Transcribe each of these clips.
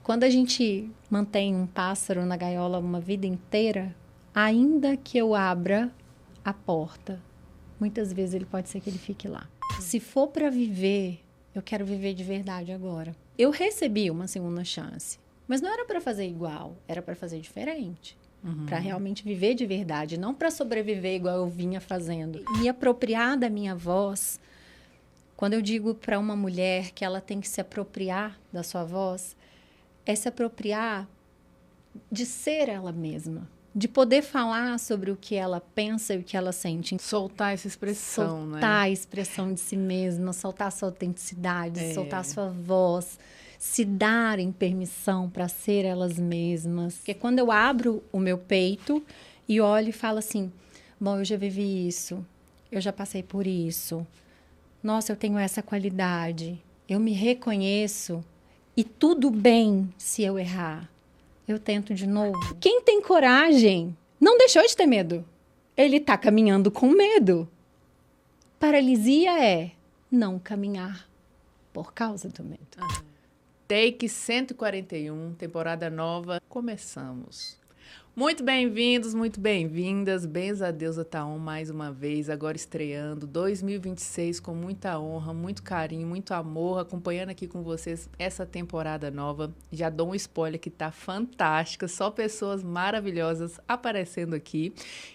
quando a gente mantém um pássaro na gaiola uma vida inteira, ainda que eu abra a porta, muitas vezes ele pode ser que ele fique lá. Se for para viver, eu quero viver de verdade agora. Eu recebi uma segunda chance, mas não era para fazer igual, era para fazer diferente. Para realmente viver de verdade, não para sobreviver igual eu vinha fazendo. Me apropriar da minha voz, quando eu digo para uma mulher que ela tem que se apropriar da sua voz, é se apropriar de ser ela mesma, de poder falar sobre o que ela pensa e o que ela sente. Soltar essa expressão, né? Soltar a expressão de si mesma, soltar a sua autenticidade, soltar a sua voz, se darem permissão para ser elas mesmas. Porque quando eu abro o meu peito e olho e falo assim, bom, eu já vivi isso, eu já passei por isso, nossa, eu tenho essa qualidade, eu me reconheço e tudo bem se eu errar. Eu tento de novo. Quem tem coragem não deixou de ter medo. Ele está caminhando com medo. Paralisia é não caminhar por causa do medo. Take 141, temporada nova, começamos. Muito bem-vindos, muito bem-vindas. Bens a Deus Ataon mais uma vez, agora estreando 2026 com muita honra, muito carinho, muito amor, acompanhando aqui com vocês essa temporada nova. Já dou um spoiler que tá fantástica, só pessoas maravilhosas aparecendo aqui.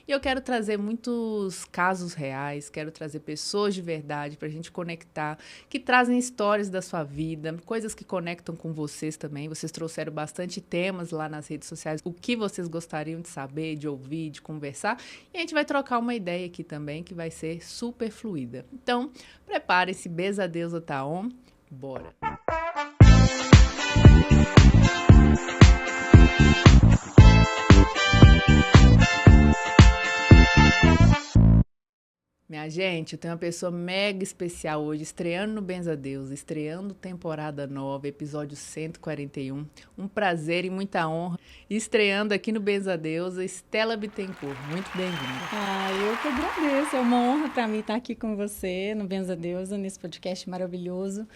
E eu quero trazer muitos casos reais, quero trazer pessoas de verdade pra gente conectar, que trazem histórias da sua vida, coisas que conectam com vocês também. Vocês trouxeram bastante temas lá nas redes sociais, o que vocês gostariam de saber, de ouvir, de conversar. E a gente vai trocar uma ideia aqui também, que vai ser super fluida. Então, prepare-se, Bens a Deus Ataon, bora! Minha gente, eu tenho uma pessoa mega especial hoje, estreando no Bens a Deus, estreando temporada nova, episódio 141. Um prazer e muita honra. Estreando aqui no Bens a Deus, a Estela Bittencourt. Muito bem-vinda. Eu que agradeço. É uma honra para mim estar aqui com você no Bens a Deus, nesse podcast maravilhoso.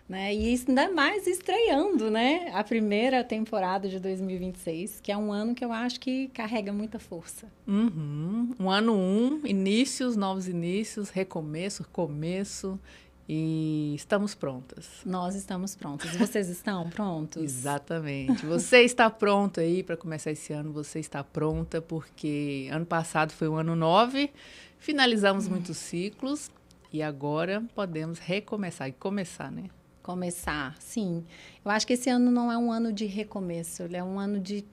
Né? E ainda mais estreando, né? A primeira temporada de 2026, que é um ano que eu acho que carrega muita força. Um ano inícios, novos inícios, recomeço, começo, e estamos prontas. Nós estamos prontas. Vocês estão prontos? Exatamente. Você está pronto aí para começar esse ano, você está pronta, porque ano passado foi um ano 9, finalizamos muitos ciclos e agora podemos recomeçar e começar, né? Começar, sim. Eu acho que esse ano não é um ano de recomeço, ele é um ano de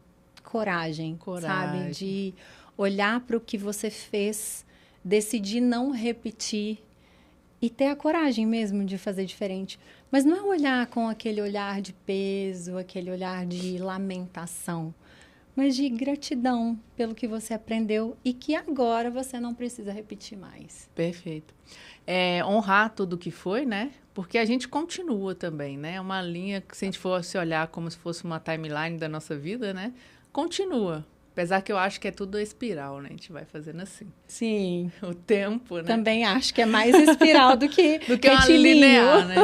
coragem, sabe? De olhar para o que você fez, decidir não repetir e ter a coragem mesmo de fazer diferente. Mas não é olhar com aquele olhar de peso, aquele olhar de lamentação, mas de gratidão pelo que você aprendeu e que agora você não precisa repetir mais. Perfeito. Honrar tudo que foi, né? Porque a gente continua também, né? É uma linha que, se a gente fosse olhar como se fosse uma timeline da nossa vida, né? Continua. Apesar que eu acho que é tudo espiral, né? A gente vai fazendo assim. Sim. O tempo, né? Também acho que é mais espiral do que uma linear, né?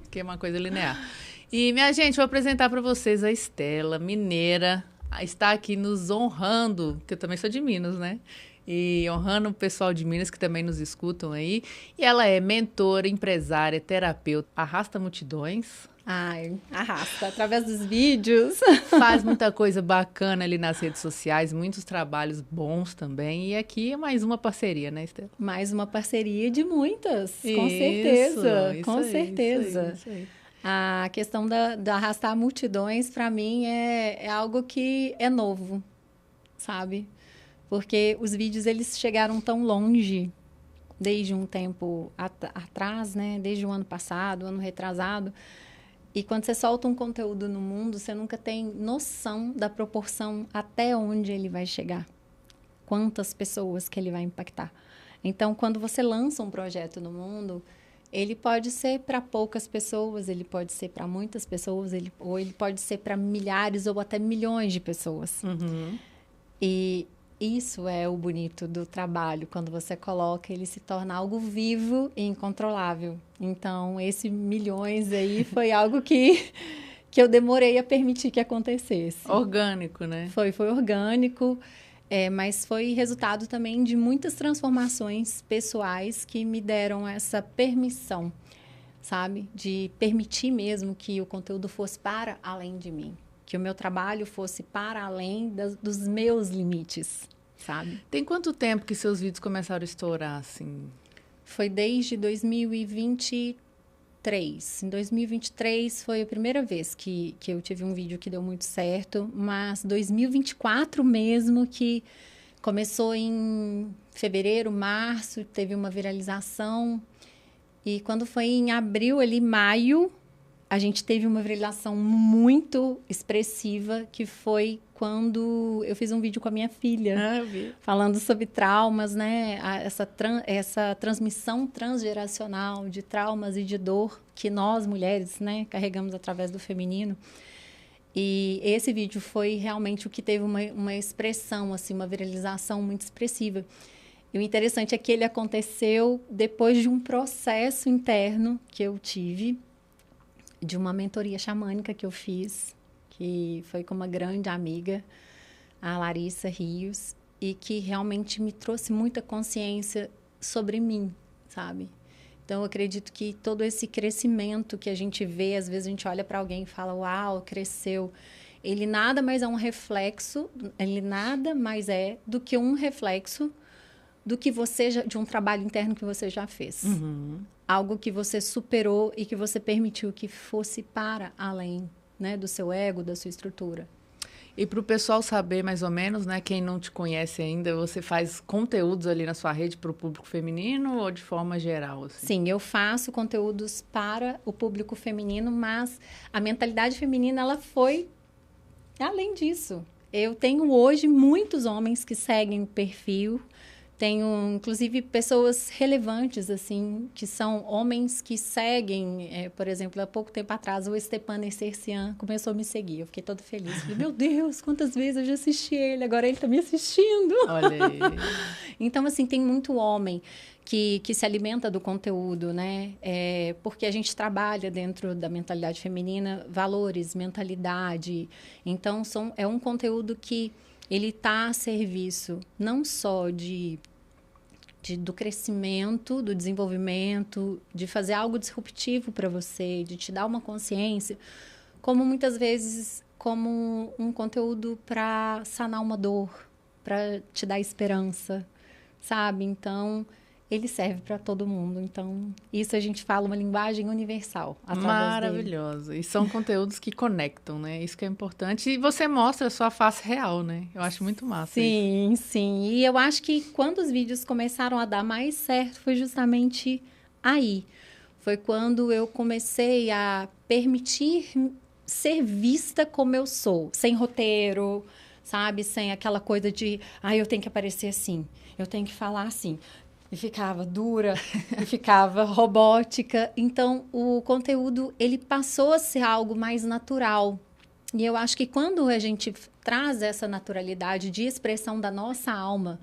Que é uma coisa linear. E, minha gente, vou apresentar para vocês a Estela, mineira, está aqui nos honrando, que eu também sou de Minas, né? E honrando o pessoal de Minas que também nos escutam aí. E ela é mentora, empresária, terapeuta, arrasta multidões. Ai, arrasta, através dos vídeos. Faz muita coisa bacana ali nas redes sociais, muitos trabalhos bons também. E aqui é mais uma parceria, né, Estela? Mais uma parceria de muitas, com certeza, com certeza. Isso aí. A questão da arrastar multidões, para mim, é algo que é novo, sabe? Porque os vídeos, eles chegaram tão longe desde um tempo atrás, né? Desde o ano passado, ano retrasado. E quando você solta um conteúdo no mundo, você nunca tem noção da proporção até onde ele vai chegar. Quantas pessoas que ele vai impactar. Então, quando você lança um projeto no mundo, ele pode ser para poucas pessoas, ele pode ser para muitas pessoas, ou ele pode ser para milhares ou até milhões de pessoas. E isso é o bonito do trabalho, quando você coloca, ele se torna algo vivo e incontrolável. Então, esse milhões aí foi algo que que eu demorei a permitir que acontecesse. Orgânico, né? Foi orgânico, mas foi resultado também de muitas transformações pessoais que me deram essa permissão, sabe? De permitir mesmo que o conteúdo fosse para além de mim. Que o meu trabalho fosse para além dos meus limites, sabe? Tem quanto tempo que seus vídeos começaram a estourar, assim? Foi desde 2023. Em 2023 foi a primeira vez que eu tive um vídeo que deu muito certo, mas 2024 mesmo, que começou em fevereiro, março, teve uma viralização. E quando foi em abril, ali, maio, a gente teve uma viralização muito expressiva, que foi quando eu fiz um vídeo com a minha filha, eu vi. falando sobre traumas, né? Essa transmissão transgeracional de traumas e de dor que nós, mulheres, né, carregamos através do feminino. E esse vídeo foi realmente o que teve uma expressão, assim, uma viralização muito expressiva. E o interessante é que ele aconteceu depois de um processo interno que eu tive, de uma mentoria xamânica que eu fiz, que foi com uma grande amiga, a Larissa Rios, e que realmente me trouxe muita consciência sobre mim, sabe? Então, eu acredito que todo esse crescimento que a gente vê, às vezes a gente olha para alguém e fala, uau, cresceu. Ele nada mais é um reflexo, ele nada mais é do que um reflexo do que de um trabalho interno que você já fez. Uhum. Algo que você superou e que você permitiu que fosse para além, né, do seu ego, da sua estrutura. E para o pessoal saber mais ou menos, né, quem não te conhece ainda, você faz conteúdos ali na sua rede para o público feminino ou de forma geral? Assim? Sim, eu faço conteúdos para o público feminino, mas a mentalidade feminina, ela foi além disso. Eu tenho hoje muitos homens que seguem o perfil. Tenho, inclusive, pessoas relevantes, assim, que são homens que seguem, por exemplo, há pouco tempo atrás, o Stepan Essercian começou a me seguir. Eu fiquei toda feliz. Falei, meu Deus, quantas vezes eu já assisti ele, agora ele está me assistindo. Olha aí. Então, assim, tem muito homem que se alimenta do conteúdo, né? Porque a gente trabalha dentro da mentalidade feminina, valores, mentalidade. Então, é um conteúdo que ele está a serviço não só do crescimento, do desenvolvimento, de fazer algo disruptivo para você, de te dar uma consciência, como muitas vezes como um conteúdo para sanar uma dor, para te dar esperança, sabe? Então, ele serve para todo mundo. Então, isso a gente fala uma linguagem universal através Maravilhoso. Dele. E são conteúdos que conectam, né? Isso que é importante. E você mostra a sua face real, né? Eu acho muito massa Sim, isso. sim. E eu acho que quando os vídeos começaram a dar mais certo, foi justamente aí. Foi quando eu comecei a permitir ser vista como eu sou. Sem roteiro, sabe? Sem aquela coisa de, eu tenho que aparecer assim. Eu tenho que falar assim. E ficava dura, e ficava robótica. Então, o conteúdo, ele passou a ser algo mais natural. E eu acho que quando a gente traz essa naturalidade de expressão da nossa alma,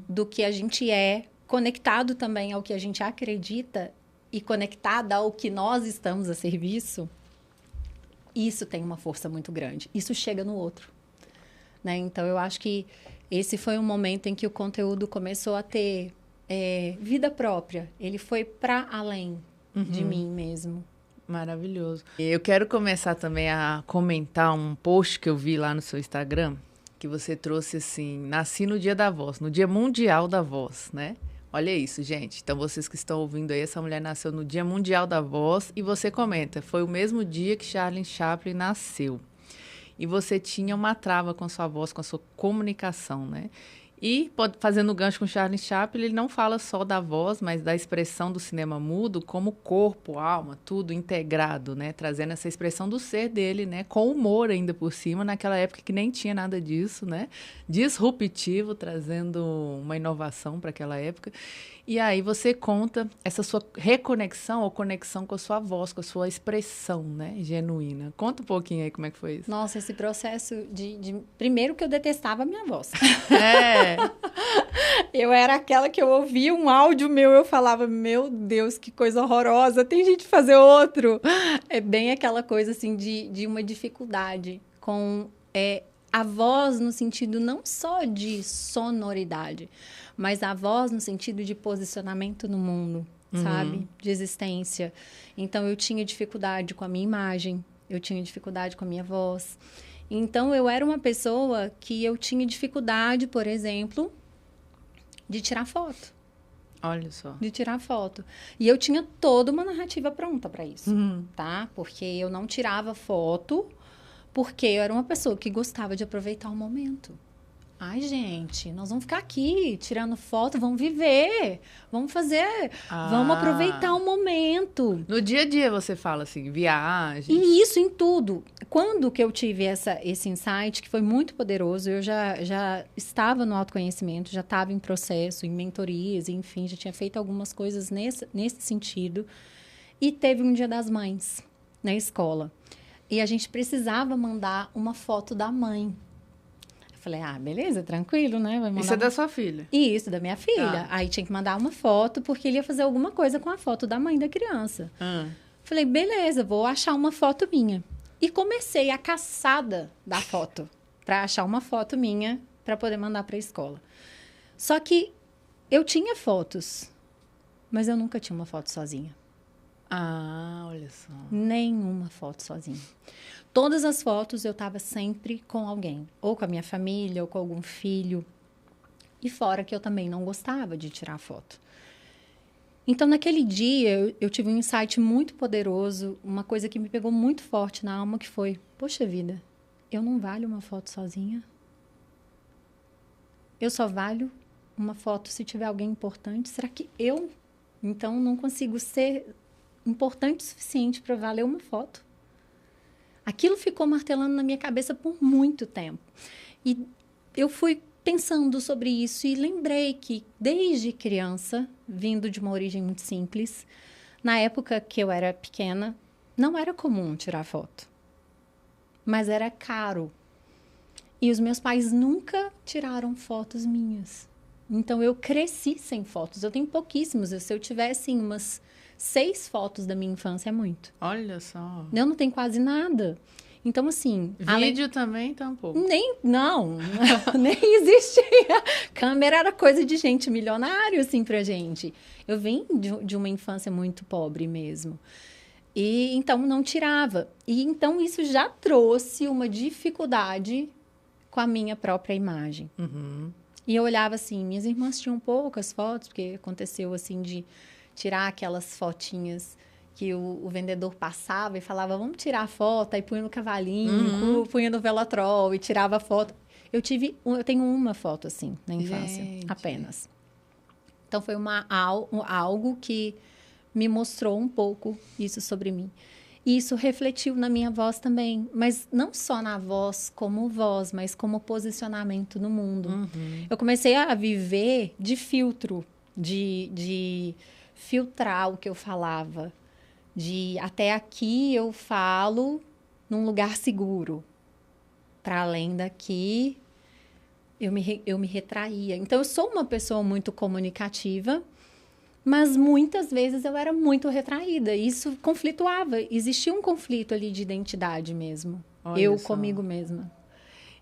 do que a gente é, conectado também ao que a gente acredita e conectada ao que nós estamos a serviço, isso tem uma força muito grande. Isso chega no outro, né? Então, eu acho que esse foi um momento em que o conteúdo começou a ter vida própria. Ele foi para além de mim mesmo. Maravilhoso. Eu quero começar também a comentar um post que eu vi lá no seu Instagram, que você trouxe assim, nasci no Dia da Voz, no Dia Mundial da Voz, né? Olha isso, gente. Então, vocês que estão ouvindo aí, essa mulher nasceu no Dia Mundial da Voz e você comenta, foi o mesmo dia que Charlie Chaplin nasceu. E você tinha uma trava com a sua voz, com a sua comunicação, né? E, fazendo gancho com Charlie Chaplin, ele não fala só da voz, mas da expressão do cinema mudo como corpo, alma, tudo integrado, né? Trazendo essa expressão do ser dele, né? Com humor ainda por cima, naquela época que nem tinha nada disso, né? Disruptivo, trazendo uma inovação para aquela época. E aí você conta essa sua reconexão ou conexão com a sua voz, com a sua expressão, né? Genuína. Conta um pouquinho aí como é que foi isso. Nossa, esse processo de... Primeiro que eu detestava a minha voz. É. Eu era aquela que eu ouvia um áudio meu, eu falava, meu Deus, que coisa horrorosa, tem gente fazer outro. É bem aquela coisa, assim, de uma dificuldade com a voz no sentido não só de sonoridade, mas a voz no sentido de posicionamento no mundo, sabe? De existência. Então, eu tinha dificuldade com a minha imagem, eu tinha dificuldade com a minha voz. Então, eu era uma pessoa que eu tinha dificuldade, por exemplo, de tirar foto. Olha só. De tirar foto. E eu tinha toda uma narrativa pronta para isso, tá? Porque eu não tirava foto porque eu era uma pessoa que gostava de aproveitar o momento. Ai, gente, nós vamos ficar aqui tirando foto, vamos viver, vamos fazer, vamos aproveitar o momento. No dia a dia você fala assim, viagens. E isso em tudo. Quando que eu tive esse insight, que foi muito poderoso, eu já estava no autoconhecimento, já estava em processo, em mentorias, enfim, já tinha feito algumas coisas nesse sentido. E teve um Dia das Mães na escola. E a gente precisava mandar uma foto da mãe. Falei, beleza, tranquilo, né? Vai mandar Isso é da sua filha? Isso, da minha filha. Aí tinha que mandar uma foto, porque ele ia fazer alguma coisa com a foto da mãe da criança. Falei, beleza, vou achar uma foto minha. E comecei a caçada da foto, para achar uma foto minha, para poder mandar para a escola. Só que eu tinha fotos, mas eu nunca tinha uma foto sozinha. Olha só. Nenhuma foto sozinha. Todas as fotos eu estava sempre com alguém. Ou com a minha família, ou com algum filho. E fora que eu também não gostava de tirar foto. Então, naquele dia, eu tive um insight muito poderoso. Uma coisa que me pegou muito forte na alma, que foi... Poxa vida, eu não valho uma foto sozinha. Eu só valho uma foto se tiver alguém importante. Será que eu, então, não consigo ser importante o suficiente para valer uma foto? Aquilo ficou martelando na minha cabeça por muito tempo. E eu fui pensando sobre isso e lembrei que, desde criança, vindo de uma origem muito simples, na época que eu era pequena, não era comum tirar foto. Mas era caro. E os meus pais nunca tiraram fotos minhas. Então, eu cresci sem fotos. Eu tenho pouquíssimos. Se eu tivesse umas 6 fotos da minha infância, é muito. Olha só. Eu não tenho quase nada. Então, assim... Vídeo também tá um pouco. Não, nem existia. Câmera era coisa de gente milionária, assim, pra gente. Eu vim de uma infância muito pobre mesmo. E, então, não tirava. E, então, isso já trouxe uma dificuldade com a minha própria imagem. E eu olhava assim, minhas irmãs tinham poucas fotos, porque aconteceu, assim, de tirar aquelas fotinhas que o vendedor passava e falava, vamos tirar a foto, aí punha no cavalinho, punha no Velotrol e tirava a foto. Eu tenho uma foto assim na infância, apenas. Então, foi algo que me mostrou um pouco isso sobre mim. E isso refletiu na minha voz também, mas não só na voz como voz, mas como posicionamento no mundo. Eu comecei a viver de filtro, de filtrar o que eu falava, de até aqui eu falo num lugar seguro, para além daqui eu me retraía. Então, eu sou uma pessoa muito comunicativa, mas muitas vezes eu era muito retraída. Isso conflituava. Existia um conflito ali de identidade mesmo. Olha só. Comigo mesma.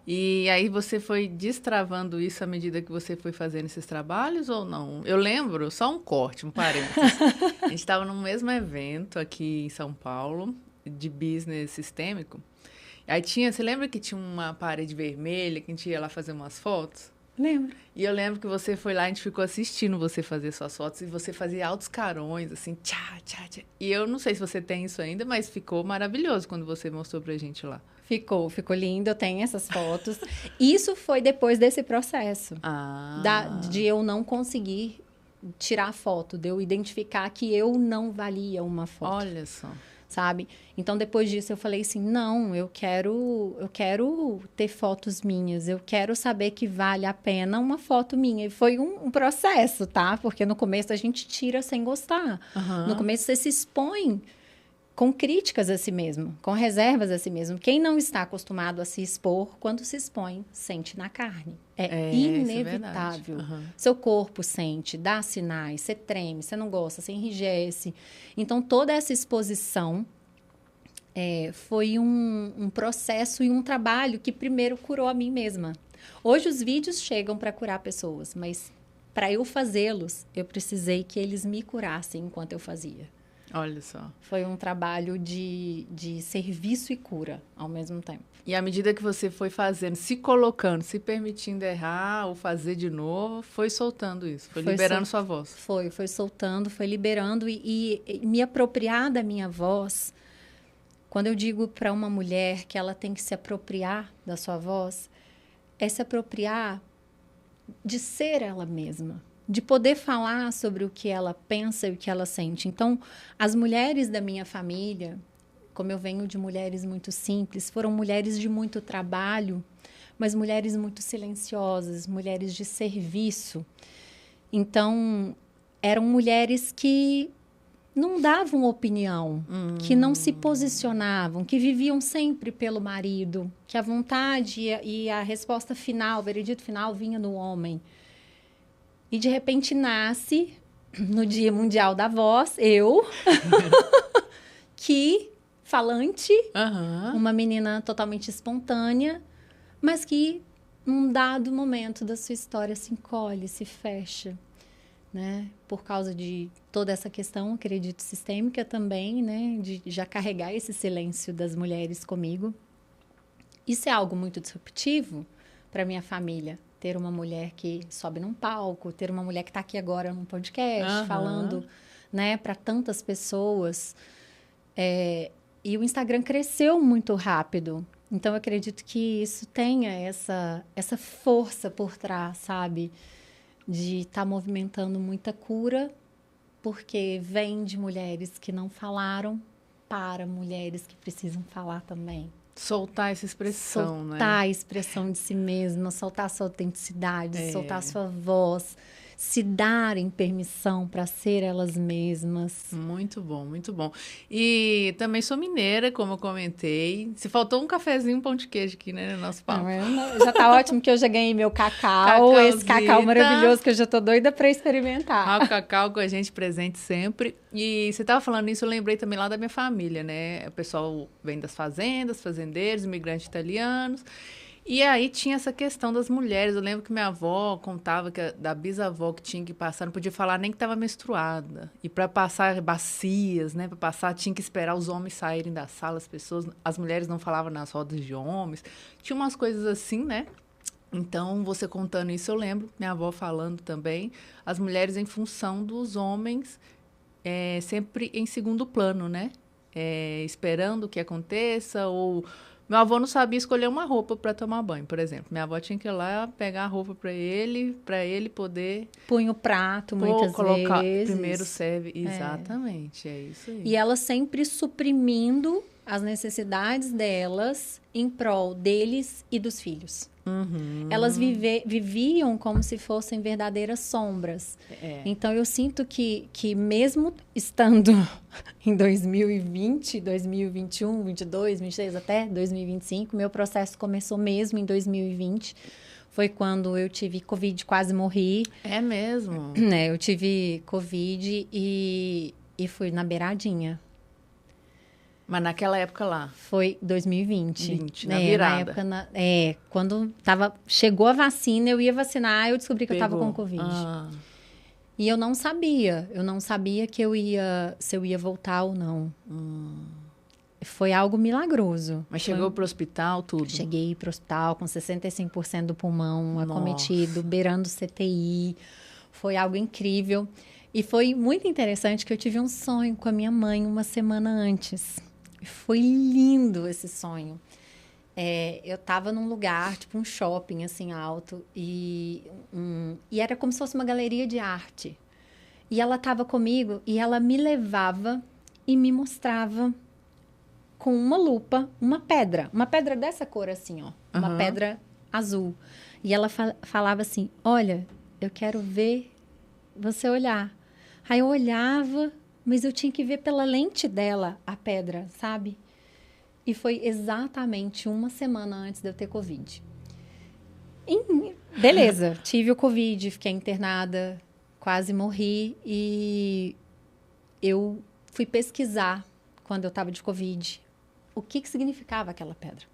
E aí você foi destravando isso à medida que você foi fazendo esses trabalhos ou não? Eu lembro, só um corte, um parênteses. A gente estava num mesmo evento aqui em São Paulo, de business sistêmico. Aí você lembra que tinha uma parede vermelha que a gente ia lá fazer umas fotos? Lembro. E eu lembro que você foi lá, a gente ficou assistindo você fazer suas fotos e você fazia altos carões, assim, tchá, tchá, tchá. E eu não sei se você tem isso ainda, mas ficou maravilhoso quando você mostrou pra gente lá. Ficou lindo, eu tenho essas fotos. Isso foi depois desse processo. De eu não conseguir tirar foto, de eu identificar que eu não valia uma foto. Olha só. Sabe? Então, depois disso, eu falei assim, não, eu quero ter fotos minhas, eu quero saber que vale a pena uma foto minha. E foi um processo, tá? Porque no começo a gente tira sem gostar. No começo você se expõe com críticas a si mesmo, com reservas a si mesmo. Quem não está acostumado a se expor, quando se expõe, sente na carne. É inevitável. Seu corpo sente, dá sinais, você treme, você não gosta, você enrijece. Então, toda essa exposição foi um processo e um trabalho que primeiro curou a mim mesma. Hoje, os vídeos chegam para curar pessoas, mas para eu fazê-los, eu precisei que eles me curassem enquanto eu fazia. Olha só. Foi um trabalho de serviço e cura ao mesmo tempo. E à medida que você foi fazendo, se colocando, se permitindo errar ou fazer de novo, foi soltando isso, foi liberando sua voz. Foi soltando, foi liberando e me apropriar da minha voz. Quando eu digo para uma mulher que ela tem que se apropriar da sua voz, é se apropriar de ser ela mesma, de poder falar sobre o que ela pensa e o que ela sente. Então, as mulheres da minha família, como eu venho de mulheres muito simples, foram mulheres de muito trabalho, mas mulheres muito silenciosas, mulheres de serviço. Então, eram mulheres que não davam opinião, que não se posicionavam, que viviam sempre pelo marido, que a vontade e a resposta final, o veredito final, vinha do homem. E, de repente, nasce, no Dia Mundial da Voz, eu, que, falante, uma menina totalmente espontânea, mas que, num dado momento da sua história, se encolhe, se fecha, né? Por causa de toda essa questão, acredito, sistêmica também, né? De já carregar esse silêncio das mulheres comigo. Isso é algo muito disruptivo para minha família. Ter uma mulher que sobe num palco, ter uma mulher que está aqui agora num podcast, falando, né, para tantas pessoas. E o Instagram cresceu muito rápido. Então, eu acredito que isso tenha essa força por trás, sabe? De estar movimentando muita cura, porque vem de mulheres que não falaram para mulheres que precisam falar também. Soltar essa expressão, né? Soltar a expressão de si mesma, soltar a sua autenticidade, soltar a sua voz, se darem permissão para ser elas mesmas. Muito bom, muito bom. E também sou mineira, como eu comentei. Se faltou um cafezinho, um pão de queijo aqui, né, no nosso papo. Já tá ótimo que eu já ganhei meu cacau, esse cacau maravilhoso que eu já tô doida para experimentar. O cacau com a gente presente sempre. E você tava falando isso, eu lembrei também lá da minha família, né? O pessoal vem das fazendas, fazendeiros, imigrantes italianos. E aí tinha essa questão das mulheres. Eu lembro que minha avó contava que da bisavó que tinha que passar, não podia falar nem que estava menstruada. E para passar bacias, né? Para passar, tinha que esperar os homens saírem da sala, as mulheres não falavam nas rodas de homens. Tinha umas coisas assim, né? Então, você contando isso, eu lembro, minha avó falando também, as mulheres em função dos homens, sempre em segundo plano, né? Esperando que aconteça ou... Meu avô não sabia escolher uma roupa para tomar banho, por exemplo. Minha avó tinha que ir lá pegar a roupa para ele poder... Punha o prato, muitas vezes. Primeiro serve, exatamente, é isso aí. E ela sempre suprimindo as necessidades delas em prol deles e dos filhos. Elas viviam como se fossem verdadeiras sombras. Então, eu sinto que mesmo estando em 2020, 2021, 2022, 2023, até 2025, meu processo começou mesmo em 2020. Foi quando eu tive Covid, quase morri. É mesmo? Eu tive Covid e fui na beiradinha. Mas naquela época lá? Foi 2020. Na virada. Na época, quando chegou a vacina, eu ia vacinar, eu descobri que eu estava com Covid. E eu não sabia. Eu não sabia se eu ia voltar ou não. Foi algo milagroso. Mas chegou para o hospital, tudo? Cheguei para o hospital com 65% do pulmão acometido, beirando CTI. Foi algo incrível. E foi muito interessante que eu tive um sonho com a minha mãe uma semana antes. Foi lindo esse sonho. Eu estava num lugar, tipo um shopping, assim, alto. E era como se fosse uma galeria de arte. E ela estava comigo e ela me levava e me mostrava com uma lupa uma pedra dessa cor assim, ó, uma pedra azul. E ela falava assim: olha, eu quero ver você olhar. Aí eu olhava, mas eu tinha que ver pela lente dela a pedra, sabe? E foi exatamente uma semana antes de eu ter Covid. Beleza, tive o Covid, fiquei internada, quase morri e eu fui pesquisar quando eu estava de Covid o que significava aquela pedra.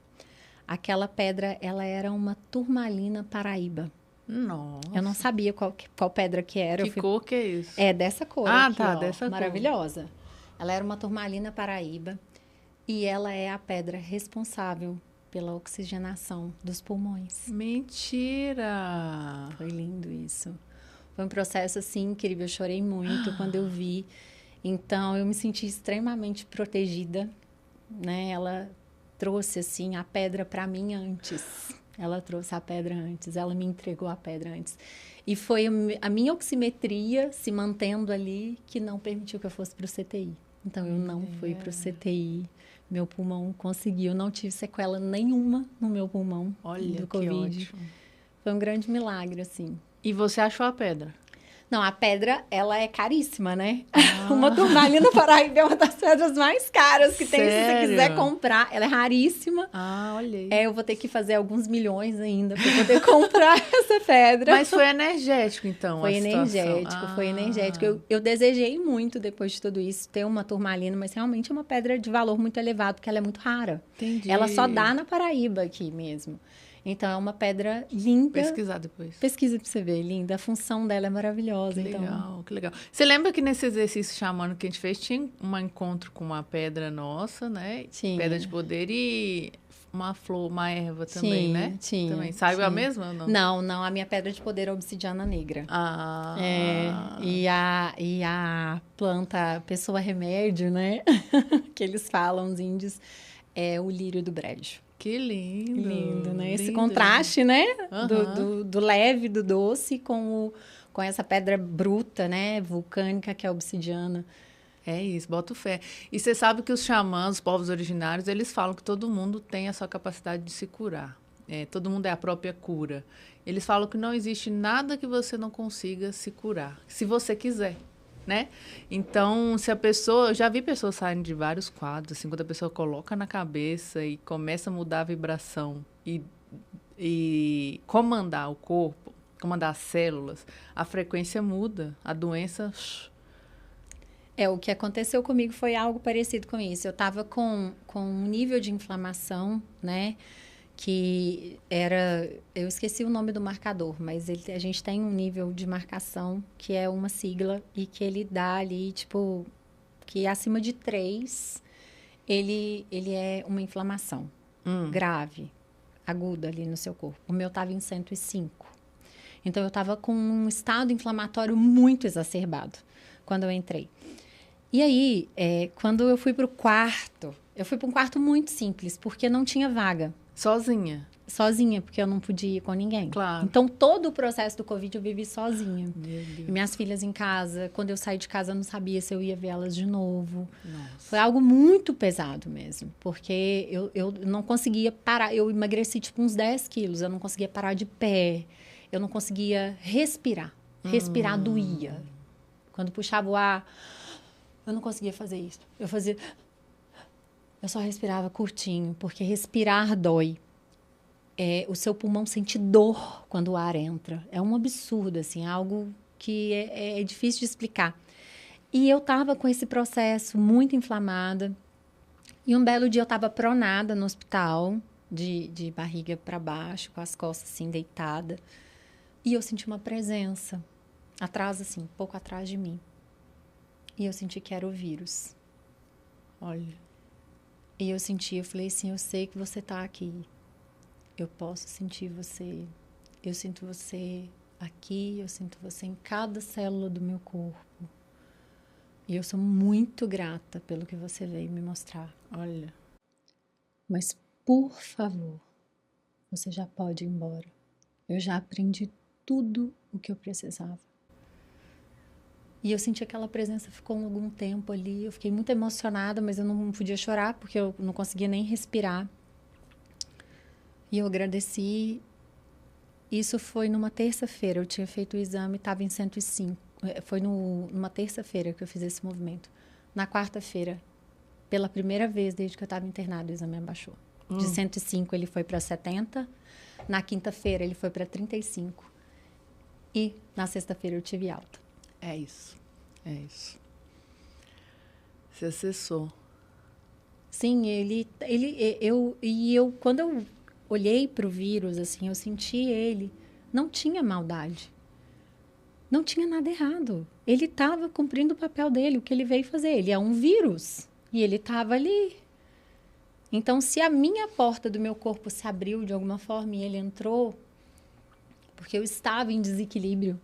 Aquela pedra, ela era uma turmalina paraíba. Nossa. Eu não sabia qual pedra que era. Que cor que é isso? É dessa cor aqui, ó, dessa maravilhosa. Cor. Ela era uma turmalina paraíba e ela é a pedra responsável pela oxigenação dos pulmões. Mentira! Foi lindo isso. Foi um processo, assim, incrível. Eu chorei muito quando eu vi. Então, eu me senti extremamente protegida, né? Ela trouxe, assim, a pedra para mim antes. Ela trouxe a pedra antes. Ela me entregou a pedra antes. E foi a minha oximetria se mantendo ali que não permitiu que eu fosse para o CTI. Então, eu não fui para o CTI. Meu pulmão conseguiu. Não tive sequela nenhuma no meu pulmão. Olha, do Covid. Ótimo. Foi um grande milagre, assim. E você achou a pedra? Não, a pedra, ela é caríssima, né? Uma turmalina paraíba é uma das pedras mais caras que tem. Se você quiser comprar, ela é raríssima. Olha aí. Eu vou ter que fazer alguns milhões ainda para poder comprar essa pedra. Mas foi energético, então, foi energético. Eu desejei muito, depois de tudo isso, ter uma turmalina, mas realmente é uma pedra de valor muito elevado, porque ela é muito rara. Entendi. Ela só dá na Paraíba aqui mesmo. Então, é uma pedra linda. Pesquisar depois. Pesquisa pra você ver, linda. A função dela é maravilhosa. Que então. legal, que legal. Você lembra que nesse exercício xamânico que a gente fez, tinha um encontro com uma pedra nossa, né? Tinha. Pedra de poder e uma flor, uma erva também, né? Tinha. Também. Saiu a mesma ou não? Não. A minha pedra de poder é obsidiana negra. E a planta, pessoa remédio, né? Que eles falam, os índios, é o lírio do brejo. Que lindo. Lindo, né? Lindo. Esse contraste, né? Do leve, do doce com essa pedra bruta, né? Vulcânica, que é a obsidiana. É isso, boto fé. E você sabe que os xamãs, os povos originários, eles falam que todo mundo tem a sua capacidade de se curar. Todo mundo é a própria cura. Eles falam que não existe nada que você não consiga se curar, se você quiser. Né? Então, se a pessoa... Eu já vi pessoas saindo de vários quadros, assim, quando a pessoa coloca na cabeça e começa a mudar a vibração e comandar o corpo, comandar as células, a frequência muda, a doença... O que aconteceu comigo foi algo parecido com isso. Eu estava com um nível de inflamação, né? Que era... Eu esqueci o nome do marcador, mas a gente tem um nível de marcação que é uma sigla e que ele dá ali, tipo... Que acima de 3, ele é uma inflamação grave, aguda ali no seu corpo. O meu estava em 105. Então, eu estava com um estado inflamatório muito exacerbado quando eu entrei. E aí, quando eu fui para o quarto... Eu fui para um quarto muito simples, porque não tinha vaga. Sozinha? Sozinha, porque eu não podia ir com ninguém. Claro. Então, todo o processo do Covid eu vivi sozinha. Meu Deus. E minhas filhas em casa. Quando eu saí de casa, eu não sabia se eu ia ver elas de novo. Nossa. Foi algo muito pesado mesmo. Porque eu não conseguia parar. Eu emagreci, tipo, uns 10 quilos. Eu não conseguia parar de pé. Eu não conseguia respirar. Respirar doía. Quando puxava o ar, eu não conseguia fazer isso. Eu só respirava curtinho, porque respirar dói. O seu pulmão sente dor quando o ar entra. É um absurdo, assim, algo que é difícil de explicar. E eu estava com esse processo muito inflamada. E um belo dia eu estava pronada no hospital, de barriga para baixo, com as costas assim, deitada. E eu senti uma presença, atrás, assim, um pouco atrás de mim. E eu senti que era o vírus. Olha. E eu falei assim, eu sei que você está aqui. Eu posso sentir você. Eu sinto você aqui, eu sinto você em cada célula do meu corpo. E eu sou muito grata pelo que você veio me mostrar. Olha. Mas, por favor, você já pode ir embora. Eu já aprendi tudo o que eu precisava. E eu senti aquela presença, ficou algum tempo ali. Eu fiquei muito emocionada, mas eu não podia chorar, porque eu não conseguia nem respirar. E eu agradeci. Isso foi numa terça-feira. Eu tinha feito o exame, estava em 105. Foi numa terça-feira que eu fiz esse movimento. Na quarta-feira, pela primeira vez desde que eu estava internado, o exame abaixou. De 105 ele foi para 70. Na quinta-feira ele foi para 35. E na sexta-feira eu tive alta. É isso. É isso. Você acessou. Sim, quando eu olhei para o vírus, assim, eu senti ele, não tinha maldade. Não tinha nada errado. Ele estava cumprindo o papel dele, o que ele veio fazer. Ele é um vírus e ele estava ali. Então, se a minha porta do meu corpo se abriu de alguma forma e ele entrou, porque eu estava em desequilíbrio,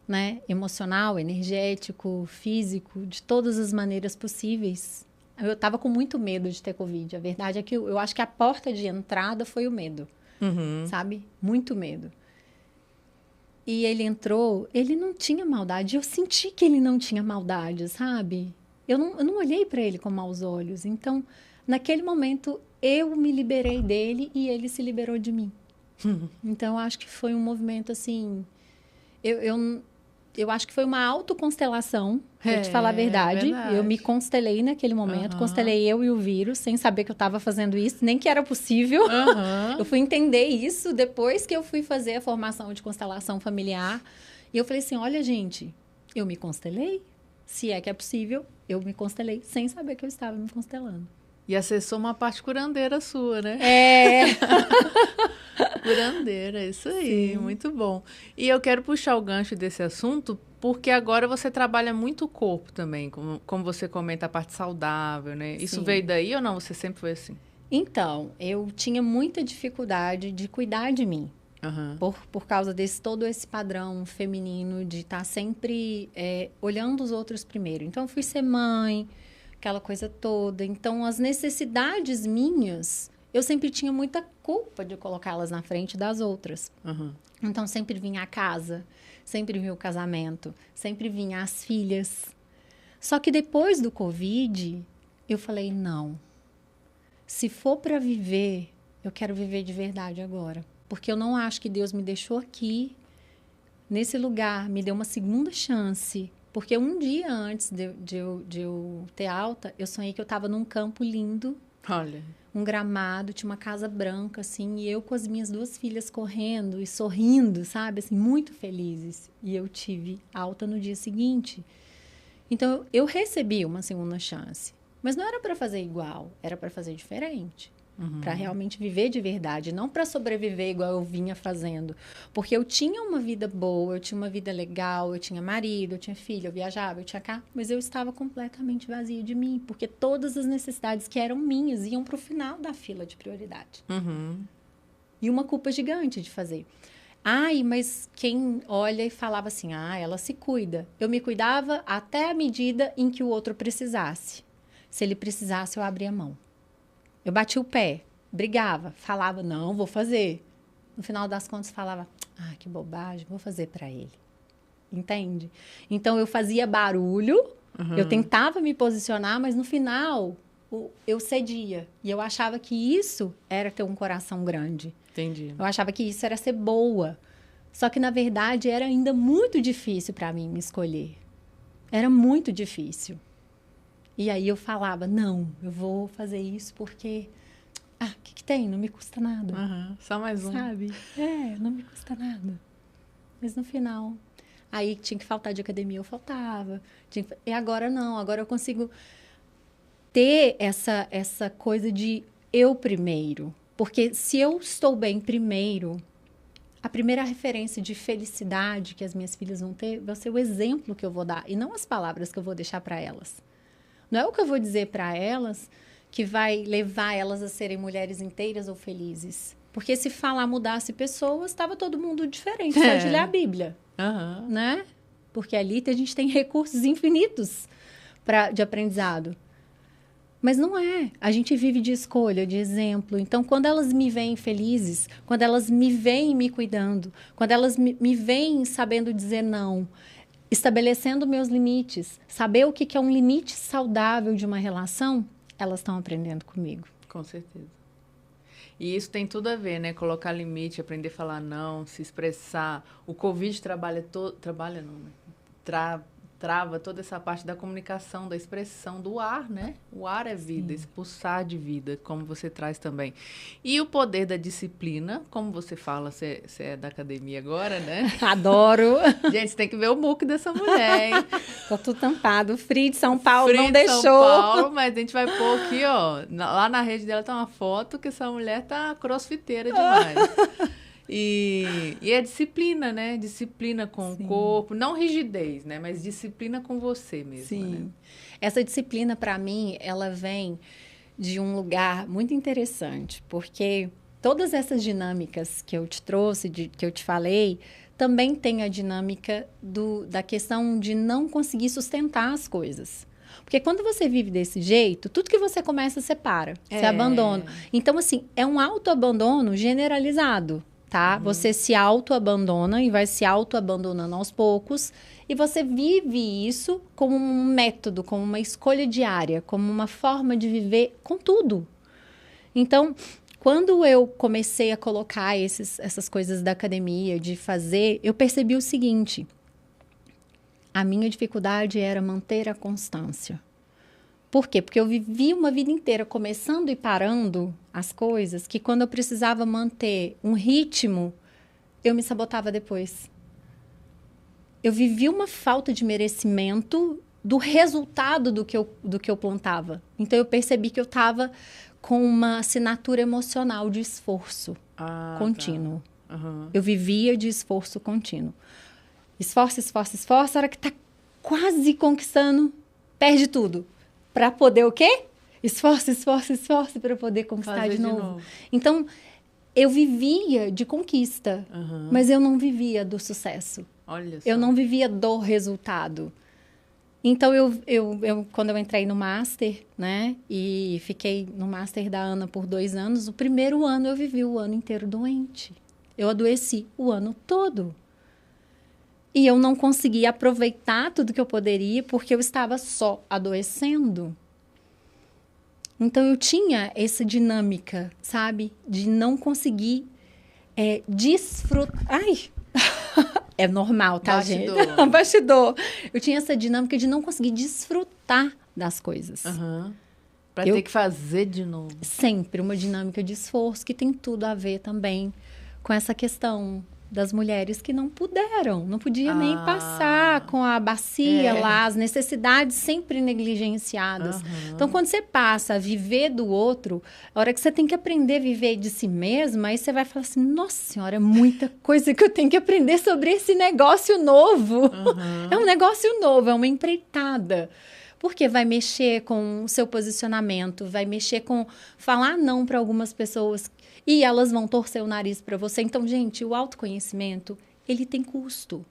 né? Emocional, energético, físico, de todas as maneiras possíveis. Eu estava com muito medo de ter Covid. A verdade é que eu acho que a porta de entrada foi o medo, sabe? Muito medo. E ele entrou, ele não tinha maldade. Eu senti que ele não tinha maldade, sabe? Eu não olhei para ele com maus olhos. Então, naquele momento, eu me liberei dele e ele se liberou de mim. Então, eu acho que foi um movimento, assim... Eu acho que foi uma autoconstelação, pra te falar a verdade. Verdade. Eu me constelei naquele momento. Constelei eu e o vírus, sem saber que eu estava fazendo isso, nem que era possível. Eu fui entender isso depois que eu fui fazer a formação de constelação familiar. E eu falei assim, olha, gente, eu me constelei. Se é que é possível, eu me constelei sem saber que eu estava me constelando. E acessou uma parte curandeira sua, né? Curandeira, isso aí, sim. Muito bom. E eu quero puxar o gancho desse assunto, porque agora você trabalha muito o corpo também, como você comenta, a parte saudável, né? Isso sim. Veio daí ou não? Você sempre foi assim? Então, eu tinha muita dificuldade de cuidar de mim. Por causa todo esse padrão feminino de estar sempre olhando os outros primeiro. Então, eu fui ser mãe, aquela coisa toda. Então, as necessidades minhas, eu sempre tinha muita culpa de colocá-las na frente das outras. Então, sempre vinha a casa, sempre vinha o casamento, sempre vinha as filhas. Só que depois do Covid, eu falei, não. Se for para viver, eu quero viver de verdade agora. Porque eu não acho que Deus me deixou aqui, nesse lugar, me deu uma segunda chance. Porque um dia antes de eu ter alta, eu sonhei que eu estava num campo lindo. Olha. Um gramado, tinha uma casa branca, assim, e eu com as minhas 2 filhas correndo e sorrindo, sabe? Assim, muito felizes. E eu tive alta no dia seguinte. Então, eu recebi uma segunda chance. Mas não era para fazer igual, era para fazer diferente. Para realmente viver de verdade, não para sobreviver igual eu vinha fazendo. Porque eu tinha uma vida boa, eu tinha uma vida legal, eu tinha marido, eu tinha filho, eu viajava, eu tinha carro, mas eu estava completamente vazia de mim, porque todas as necessidades que eram minhas iam para o final da fila de prioridade. E uma culpa gigante de fazer. Ai, mas quem olha e falava assim, ela se cuida. Eu me cuidava até a medida em que o outro precisasse. Se ele precisasse, eu abria a mão. Eu batia o pé, brigava, falava, não, vou fazer. No final das contas, falava, que bobagem, vou fazer para ele. Entende? Então, eu fazia barulho, eu tentava me posicionar, mas no final, eu cedia. E eu achava que isso era ter um coração grande. Entendi. Eu achava que isso era ser boa. Só que, na verdade, era ainda muito difícil para mim me escolher. Era muito difícil. E aí eu falava, não, eu vou fazer isso porque... o que tem? Não me custa nada. Só mais um. Sabe? Não me custa nada. Mas no final... Aí tinha que faltar de academia, eu faltava. E agora não, agora eu consigo ter essa coisa de eu primeiro. Porque se eu estou bem primeiro, a primeira referência de felicidade que as minhas filhas vão ter vai ser o exemplo que eu vou dar. E não as palavras que eu vou deixar para elas. Não é o que eu vou dizer para elas que vai levar elas a serem mulheres inteiras ou felizes. Porque se falar mudasse pessoas, estava todo mundo diferente. Só de ler a Bíblia. Né? Porque ali a gente tem recursos infinitos de aprendizado. Mas não é. A gente vive de escolha, de exemplo. Então, quando elas me veem felizes, quando elas me veem me cuidando, quando elas me veem sabendo dizer não, estabelecendo meus limites, saber o que é um limite saudável de uma relação, elas estão aprendendo comigo. Com certeza. E isso tem tudo a ver, né? Colocar limite, aprender a falar não, se expressar. O Covid traz trava toda essa parte da comunicação, da expressão do ar, né? O ar é vida, Sim. esse pulsar de vida, como você traz também. E o poder da disciplina, como você fala, você é da academia agora, né? Adoro. Gente, você tem que ver o muque dessa mulher, hein? Tô tudo tampado. O Frio de São Paulo Frio não de deixou. São Paulo, mas a gente vai pôr aqui, ó. Lá na rede dela tá uma foto que essa mulher tá crossfiteira demais. E é disciplina, né? Disciplina com Sim. o corpo. Não rigidez, né? Mas disciplina com você mesma, Sim. né? Essa disciplina, para mim, ela vem de um lugar muito interessante, porque todas essas dinâmicas que eu te trouxe, que eu te falei, também tem a dinâmica da questão de não conseguir sustentar as coisas. Porque quando você vive desse jeito, tudo que você começa, você para, você abandona. Então, assim, é um autoabandono generalizado, tá? Você se autoabandona e vai se autoabandonando aos poucos. E você vive isso como um método, como uma escolha diária, como uma forma de viver com tudo. Então, quando eu comecei a colocar essas coisas da academia, de fazer, eu percebi o seguinte: a minha dificuldade era manter a constância. Por quê? Porque eu vivi uma vida inteira começando e parando as coisas, que quando eu precisava manter um ritmo, eu me sabotava depois. Eu vivi uma falta de merecimento do resultado do que eu plantava. Então, eu percebi que eu estava com uma assinatura emocional de esforço contínuo. Tá. Uhum. Eu vivia de esforço contínuo. Esforço, esforço, esforço. A hora que está quase conquistando, perde tudo. Para poder o quê? Esforço, esforço, esforço para poder conquistar de novo. Então, eu vivia de conquista, mas eu não vivia do sucesso. Olha só. Eu não vivia do resultado. Então, quando eu entrei no Master, né? E fiquei no Master da Ana por 2 anos, o primeiro ano eu vivi o ano inteiro doente. Eu adoeci o ano todo. E eu não conseguia aproveitar tudo que eu poderia porque eu estava só adoecendo. Então, eu tinha essa dinâmica, sabe? De não conseguir desfrutar. Ai! É normal, tá, Bastidor. gente? Bastidor. Eu tinha essa dinâmica de não conseguir desfrutar das coisas. Para ter que fazer de novo. Sempre uma dinâmica de esforço que tem tudo a ver também com essa questão das mulheres que não podiam nem passar com a bacia lá, as necessidades sempre negligenciadas. Então, quando você passa a viver do outro, a hora que você tem que aprender a viver de si mesma, aí você vai falar assim, nossa senhora, é muita coisa que eu tenho que aprender sobre esse negócio novo. É um negócio novo, é uma empreitada. Porque vai mexer com o seu posicionamento, vai mexer com falar não para algumas pessoas e elas vão torcer o nariz para você. Então, gente, o autoconhecimento, ele tem custo.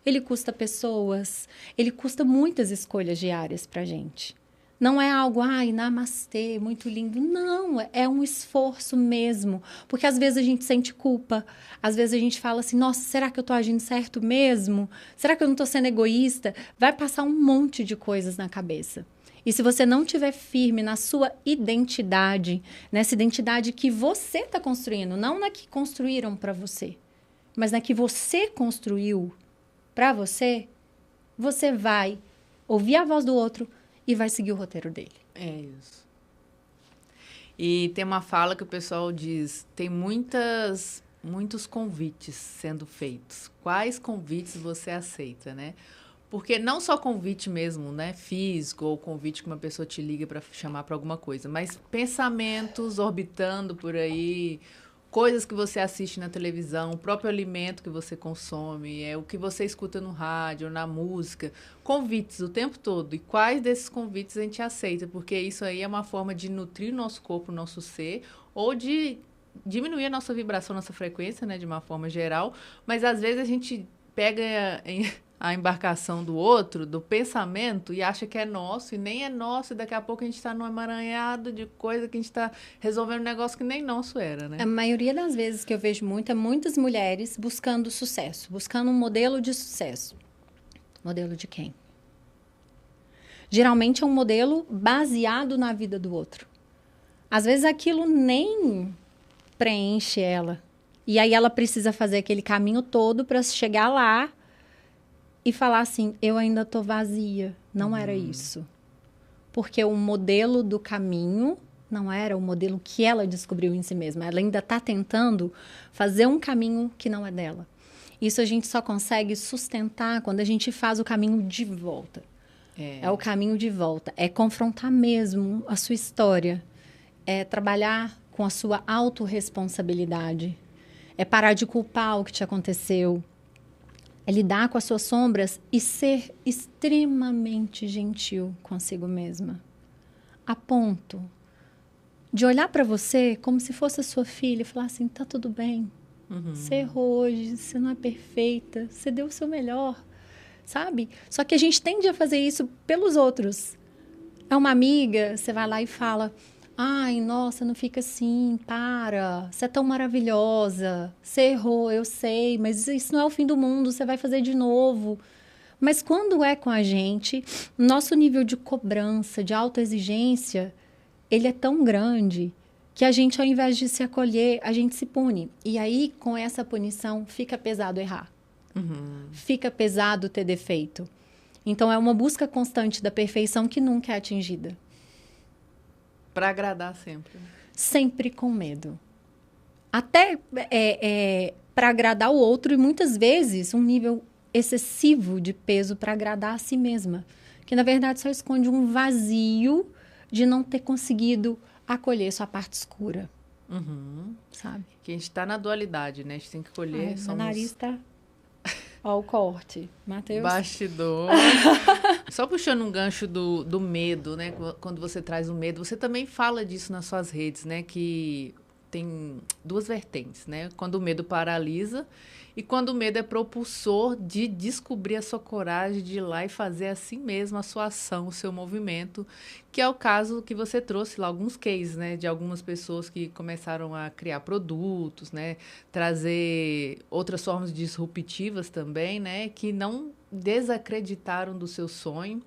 Ele custa pessoas, ele custa muitas escolhas diárias para a gente. Não é algo, ai, namastê, muito lindo. Não, é um esforço mesmo. Porque às vezes a gente sente culpa. Às vezes a gente fala assim, nossa, será que eu tô agindo certo mesmo? Será que eu não tô sendo egoísta? Vai passar um monte de coisas na cabeça. E se você não estiver firme na sua identidade, nessa identidade que você está construindo, não na que construíram para você, mas na que você construiu para você, você vai ouvir a voz do outro e vai seguir o roteiro dele. É isso. E tem uma fala que o pessoal diz, tem muitos convites sendo feitos. Quais convites você aceita, né? Porque não só convite mesmo, né, físico, ou convite que uma pessoa te liga para chamar para alguma coisa, mas pensamentos orbitando por aí, coisas que você assiste na televisão, o próprio alimento que você consome, o que você escuta no rádio, na música, convites o tempo todo. E quais desses convites a gente aceita? Porque isso aí é uma forma de nutrir o nosso corpo, o nosso ser, ou de diminuir a nossa vibração, nossa frequência, né, de uma forma geral. Mas às vezes a gente pega a embarcação do outro, do pensamento, e acha que é nosso, e nem é nosso, e daqui a pouco a gente está num emaranhado de coisa que a gente está resolvendo um negócio que nem nosso era, né? A maioria das vezes que eu vejo muitas mulheres buscando sucesso, buscando um modelo de sucesso. Modelo de quem? Geralmente é um modelo baseado na vida do outro. Às vezes aquilo nem preenche ela. E aí ela precisa fazer aquele caminho todo para chegar lá e falar assim, eu ainda tô vazia. Não era isso. Porque o modelo do caminho não era o modelo que ela descobriu em si mesma. Ela ainda está tentando fazer um caminho que não é dela. Isso a gente só consegue sustentar quando a gente faz o caminho de volta. É o caminho de volta. É confrontar mesmo a sua história. É trabalhar com a sua autorresponsabilidade. É parar de culpar o que te aconteceu. É lidar com as suas sombras e ser extremamente gentil consigo mesma. A ponto de olhar para você como se fosse a sua filha e falar assim, tá tudo bem. Você errou hoje, você não é perfeita, você deu o seu melhor, sabe? Só que a gente tende a fazer isso pelos outros. É uma amiga, você vai lá e fala, ai, nossa, não fica assim, para, você é tão maravilhosa, você errou, eu sei, mas isso não é o fim do mundo, você vai fazer de novo. Mas quando é com a gente, nosso nível de cobrança, de autoexigência, ele é tão grande que a gente, ao invés de se acolher, a gente se pune. E aí, com essa punição, fica pesado errar. Fica pesado ter defeito. Então, é uma busca constante da perfeição que nunca é atingida. Para agradar sempre. Sempre com medo. Até para agradar o outro e, muitas vezes, um nível excessivo de peso para agradar a si mesma. Que, na verdade, só esconde um vazio de não ter conseguido acolher sua parte escura. Sabe? Que a gente está na dualidade, né? A gente tem que colher. Meu nariz tá... Ó o corte. Matheus. Bastidor. Só puxando um gancho do medo, né? Quando você traz o medo, você também fala disso nas suas redes, né? Que tem duas vertentes, né? Quando o medo paralisa e quando o medo é propulsor de descobrir a sua coragem de ir lá e fazer assim mesmo a sua ação, o seu movimento, que é o caso que você trouxe lá, alguns cases, né? De algumas pessoas que começaram a criar produtos, né? Trazer outras formas disruptivas também, né? Que não desacreditaram do seu sonho.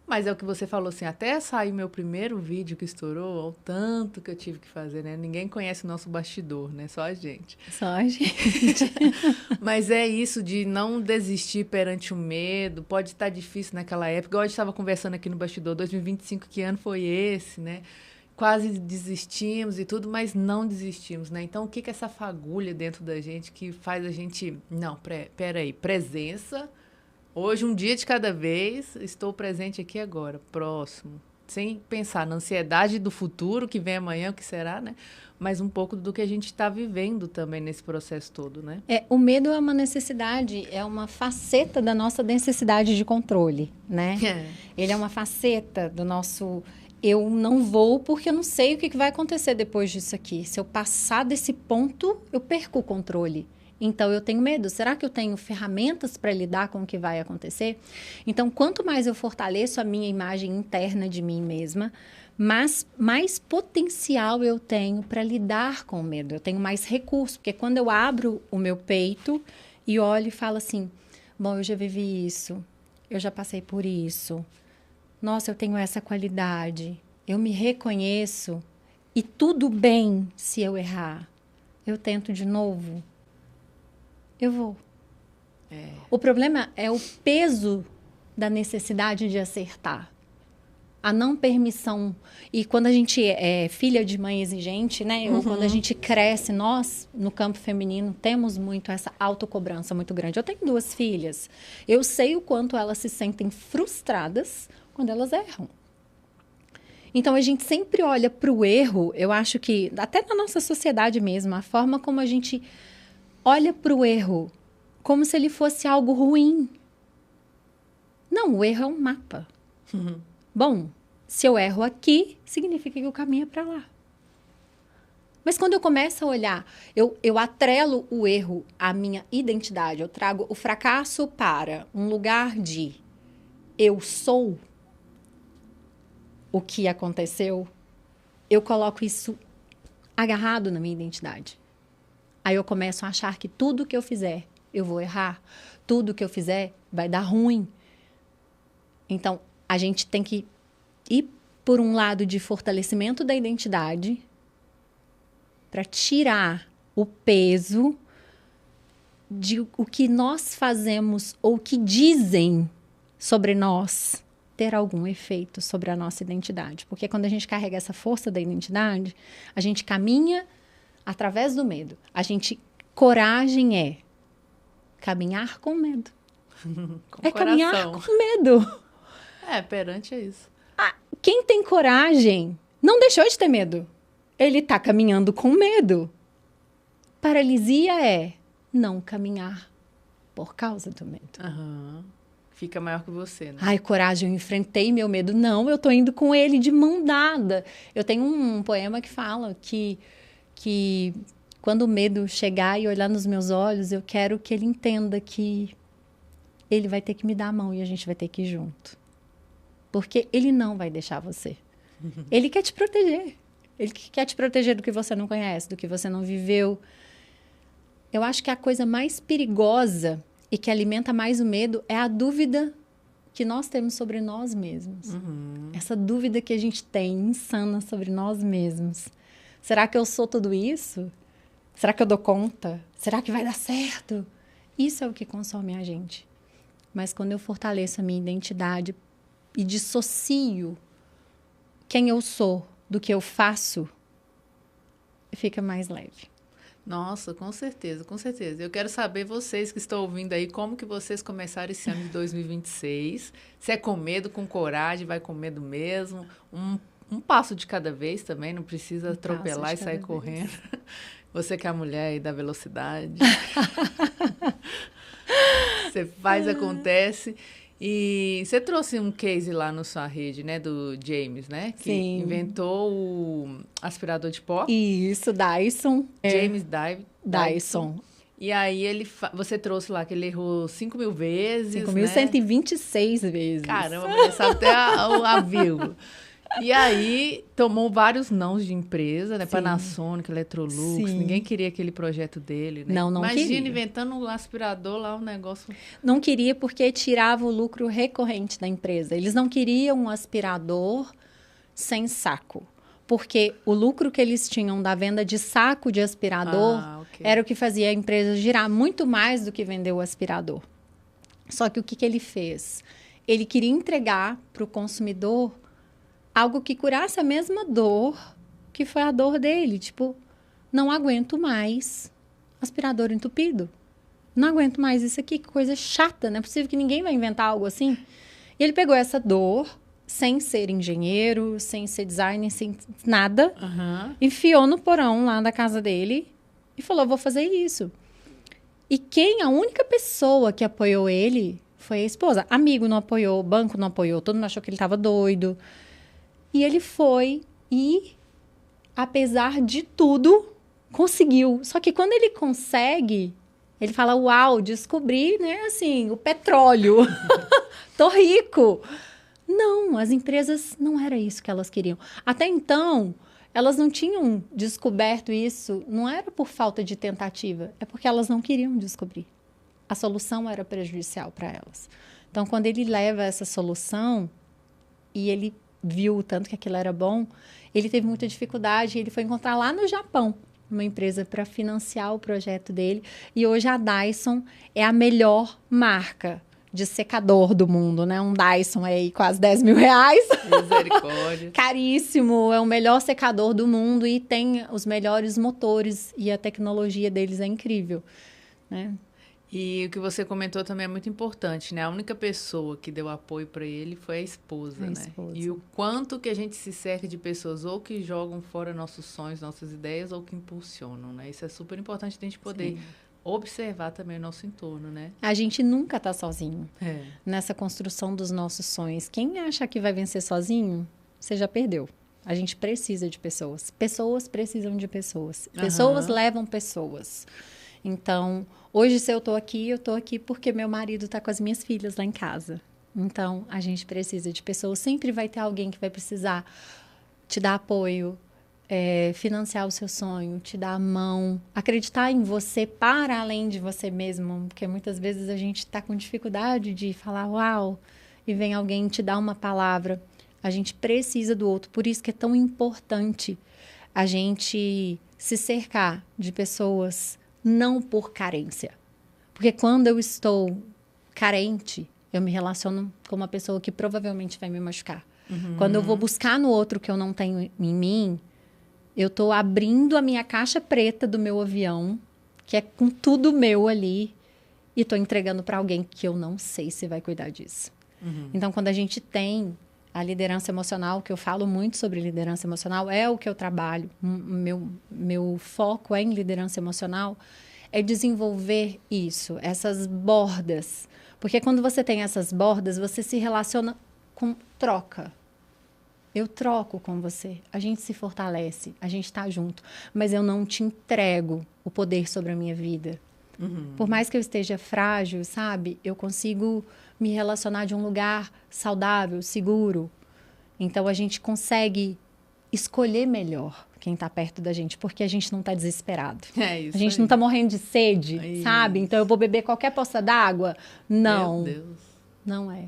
Mas é o que você falou, assim, até sair meu primeiro vídeo que estourou, o tanto que eu tive que fazer, né? Ninguém conhece o nosso bastidor, né? Só a gente. Só a gente. Mas é isso de não desistir perante o medo. Pode estar difícil naquela época. Igual a gente estava conversando aqui no bastidor, 2025, que ano foi esse, né? Quase desistimos e tudo, mas não desistimos, né? Então, o que é essa fagulha dentro da gente que faz a gente... Não, peraí, presença... Hoje, um dia de cada vez, estou presente aqui agora, próximo. Sem pensar na ansiedade do futuro, que vem amanhã, o que será, né? Mas um pouco do que a gente está vivendo também nesse processo todo, né? O medo é uma necessidade, é uma faceta da nossa necessidade de controle, né? Ele é uma faceta do nosso... Eu não vou porque eu não sei o que vai acontecer depois disso aqui. Se eu passar desse ponto, eu perco o controle. Então, eu tenho medo. Será que eu tenho ferramentas para lidar com o que vai acontecer? Então, quanto mais eu fortaleço a minha imagem interna de mim mesma, mais potencial eu tenho para lidar com o medo. Eu tenho mais recurso, porque quando eu abro o meu peito e olho e falo assim, bom, eu já vivi isso, eu já passei por isso, nossa, eu tenho essa qualidade, eu me reconheço e tudo bem se eu errar. Eu tento de novo. Eu vou. O problema é o peso da necessidade de acertar. A não permissão. E quando a gente é filha de mãe exigente, né? Ou quando a gente cresce, nós, no campo feminino, temos muito essa autocobrança muito grande. Eu tenho 2 filhas. Eu sei o quanto elas se sentem frustradas quando elas erram. Então, a gente sempre olha para o erro. Eu acho que, até na nossa sociedade mesmo, a forma como a gente... olha para o erro como se ele fosse algo ruim. Não, o erro é um mapa. Bom, se eu erro aqui, significa que o caminho é para lá. Mas quando eu começo a olhar, eu atrelo o erro à minha identidade. Eu trago o fracasso para um lugar de eu sou o que aconteceu. Eu coloco isso agarrado na minha identidade. Aí eu começo a achar que tudo que eu fizer, eu vou errar. Tudo que eu fizer vai dar ruim. Então, a gente tem que ir por um lado de fortalecimento da identidade para tirar o peso de o que nós fazemos ou o que dizem sobre nós ter algum efeito sobre a nossa identidade. Porque quando a gente carrega essa força da identidade, a gente caminha através do medo. Coragem é caminhar com medo. Com caminhar com medo. Perante é isso. Quem tem coragem não deixou de ter medo. Ele está caminhando com medo. Paralisia é não caminhar por causa do medo. Fica maior que você, né? Ai, coragem, eu enfrentei meu medo. Não, eu tô indo com ele de mão dada. Eu tenho um poema que fala que quando o medo chegar e olhar nos meus olhos, eu quero que ele entenda que ele vai ter que me dar a mão e a gente vai ter que ir junto. Porque ele não vai deixar você. Ele quer te proteger. Ele quer te proteger do que você não conhece, do que você não viveu. Eu acho que a coisa mais perigosa e que alimenta mais o medo é a dúvida que nós temos sobre nós mesmos. Essa dúvida que a gente tem, insana, sobre nós mesmos. Será que eu sou tudo isso? Será que eu dou conta? Será que vai dar certo? Isso é o que consome a gente. Mas quando eu fortaleço a minha identidade e dissocio quem eu sou do que eu faço, fica mais leve. Nossa, com certeza, com certeza. Eu quero saber, vocês que estão ouvindo aí, como que vocês começaram esse ano de 2026. Se é com medo, com coragem, vai com medo mesmo. Um passo de cada vez também, não precisa atropelar e sair correndo. Você que é a mulher aí da velocidade. Você faz, acontece. E você trouxe um case lá na sua rede, né, do James, né? Que Sim. inventou o aspirador de pó. Isso, Dyson. James Dyson. E aí você trouxe lá que ele errou 5.000 vezes, 5.126 vezes. Caramba, mulher, sabe até a vírgula. E aí tomou vários nãos de empresa, né? Sim. Panasonic, Electrolux, Sim. Ninguém queria aquele projeto dele, né? Não Imagina queria. inventando um aspirador lá, um negócio... Não queria porque tirava o lucro recorrente da empresa. Eles não queriam um aspirador sem saco. Porque o lucro que eles tinham da venda de saco de aspirador era o que fazia a empresa girar muito mais do que vender o aspirador. Só que o que ele fez? Ele queria entregar para o consumidor algo que curasse a mesma dor que foi a dor dele. Tipo, não aguento mais aspirador entupido. Não aguento mais isso aqui, que coisa chata. Não é possível que ninguém vai inventar algo assim. E ele pegou essa dor, sem ser engenheiro, sem ser designer, sem nada, enfiou no porão lá da casa dele e falou, vou fazer isso. E a única pessoa que apoiou ele foi a esposa. Amigo não apoiou, banco não apoiou, todo mundo achou que ele estava doido. E ele foi e, apesar de tudo, conseguiu. Só que quando ele consegue, ele fala, uau, descobri, né, assim, o petróleo. Tô rico. Não, as empresas não era isso que elas queriam. Até então, elas não tinham descoberto isso, não era por falta de tentativa, é porque elas não queriam descobrir. A solução era prejudicial para elas. Então, quando ele leva essa solução e ele viu o tanto que aquilo era bom, ele teve muita dificuldade e ele foi encontrar lá no Japão uma empresa para financiar o projeto dele. E hoje a Dyson é a melhor marca de secador do mundo, né? Um Dyson aí, quase 10 mil reais. Misericórdia. Caríssimo, é o melhor secador do mundo e tem os melhores motores e a tecnologia deles é incrível, né? E o que você comentou também é muito importante, né? A única pessoa que deu apoio para ele foi a esposa, né? E o quanto que a gente se cerca de pessoas ou que jogam fora nossos sonhos, nossas ideias, ou que impulsionam, né? Isso é super importante a gente poder observar também o nosso entorno, né? A gente nunca tá sozinho nessa construção dos nossos sonhos. Quem acha que vai vencer sozinho, você já perdeu. A gente precisa de pessoas. Pessoas precisam de pessoas. Pessoas levam pessoas. Então, hoje, se eu tô aqui porque meu marido tá com as minhas filhas lá em casa. Então, a gente precisa de pessoas. Sempre vai ter alguém que vai precisar te dar apoio, financiar o seu sonho, te dar a mão, acreditar em você para além de você mesmo. Porque muitas vezes a gente tá com dificuldade de falar, uau, e vem alguém te dar uma palavra. A gente precisa do outro. Por isso que é tão importante a gente se cercar de pessoas não por carência, Porque quando eu estou carente, eu me relaciono com uma pessoa que provavelmente vai me machucar. Quando eu vou buscar no outro que eu não tenho em mim, eu tô abrindo a minha caixa preta do meu avião, que é com tudo meu ali, e tô entregando para alguém que eu não sei se vai cuidar disso. Então, quando a gente tem a liderança emocional, que eu falo muito sobre liderança emocional, é o que eu trabalho. Meu foco é em liderança emocional, é desenvolver isso, essas bordas. Porque quando você tem essas bordas, você se relaciona com troca. Eu troco com você, a gente se fortalece, a gente está junto, mas eu não te entrego o poder sobre a minha vida. Por mais que eu esteja frágil, sabe? Eu consigo me relacionar de um lugar saudável, seguro. Então, a gente consegue escolher melhor quem está perto da gente, porque a gente não está desesperado. É isso a gente aí. não está morrendo de sede, É sabe? isso. Então, eu vou beber qualquer poça d'água? Não, Meu Deus. não é.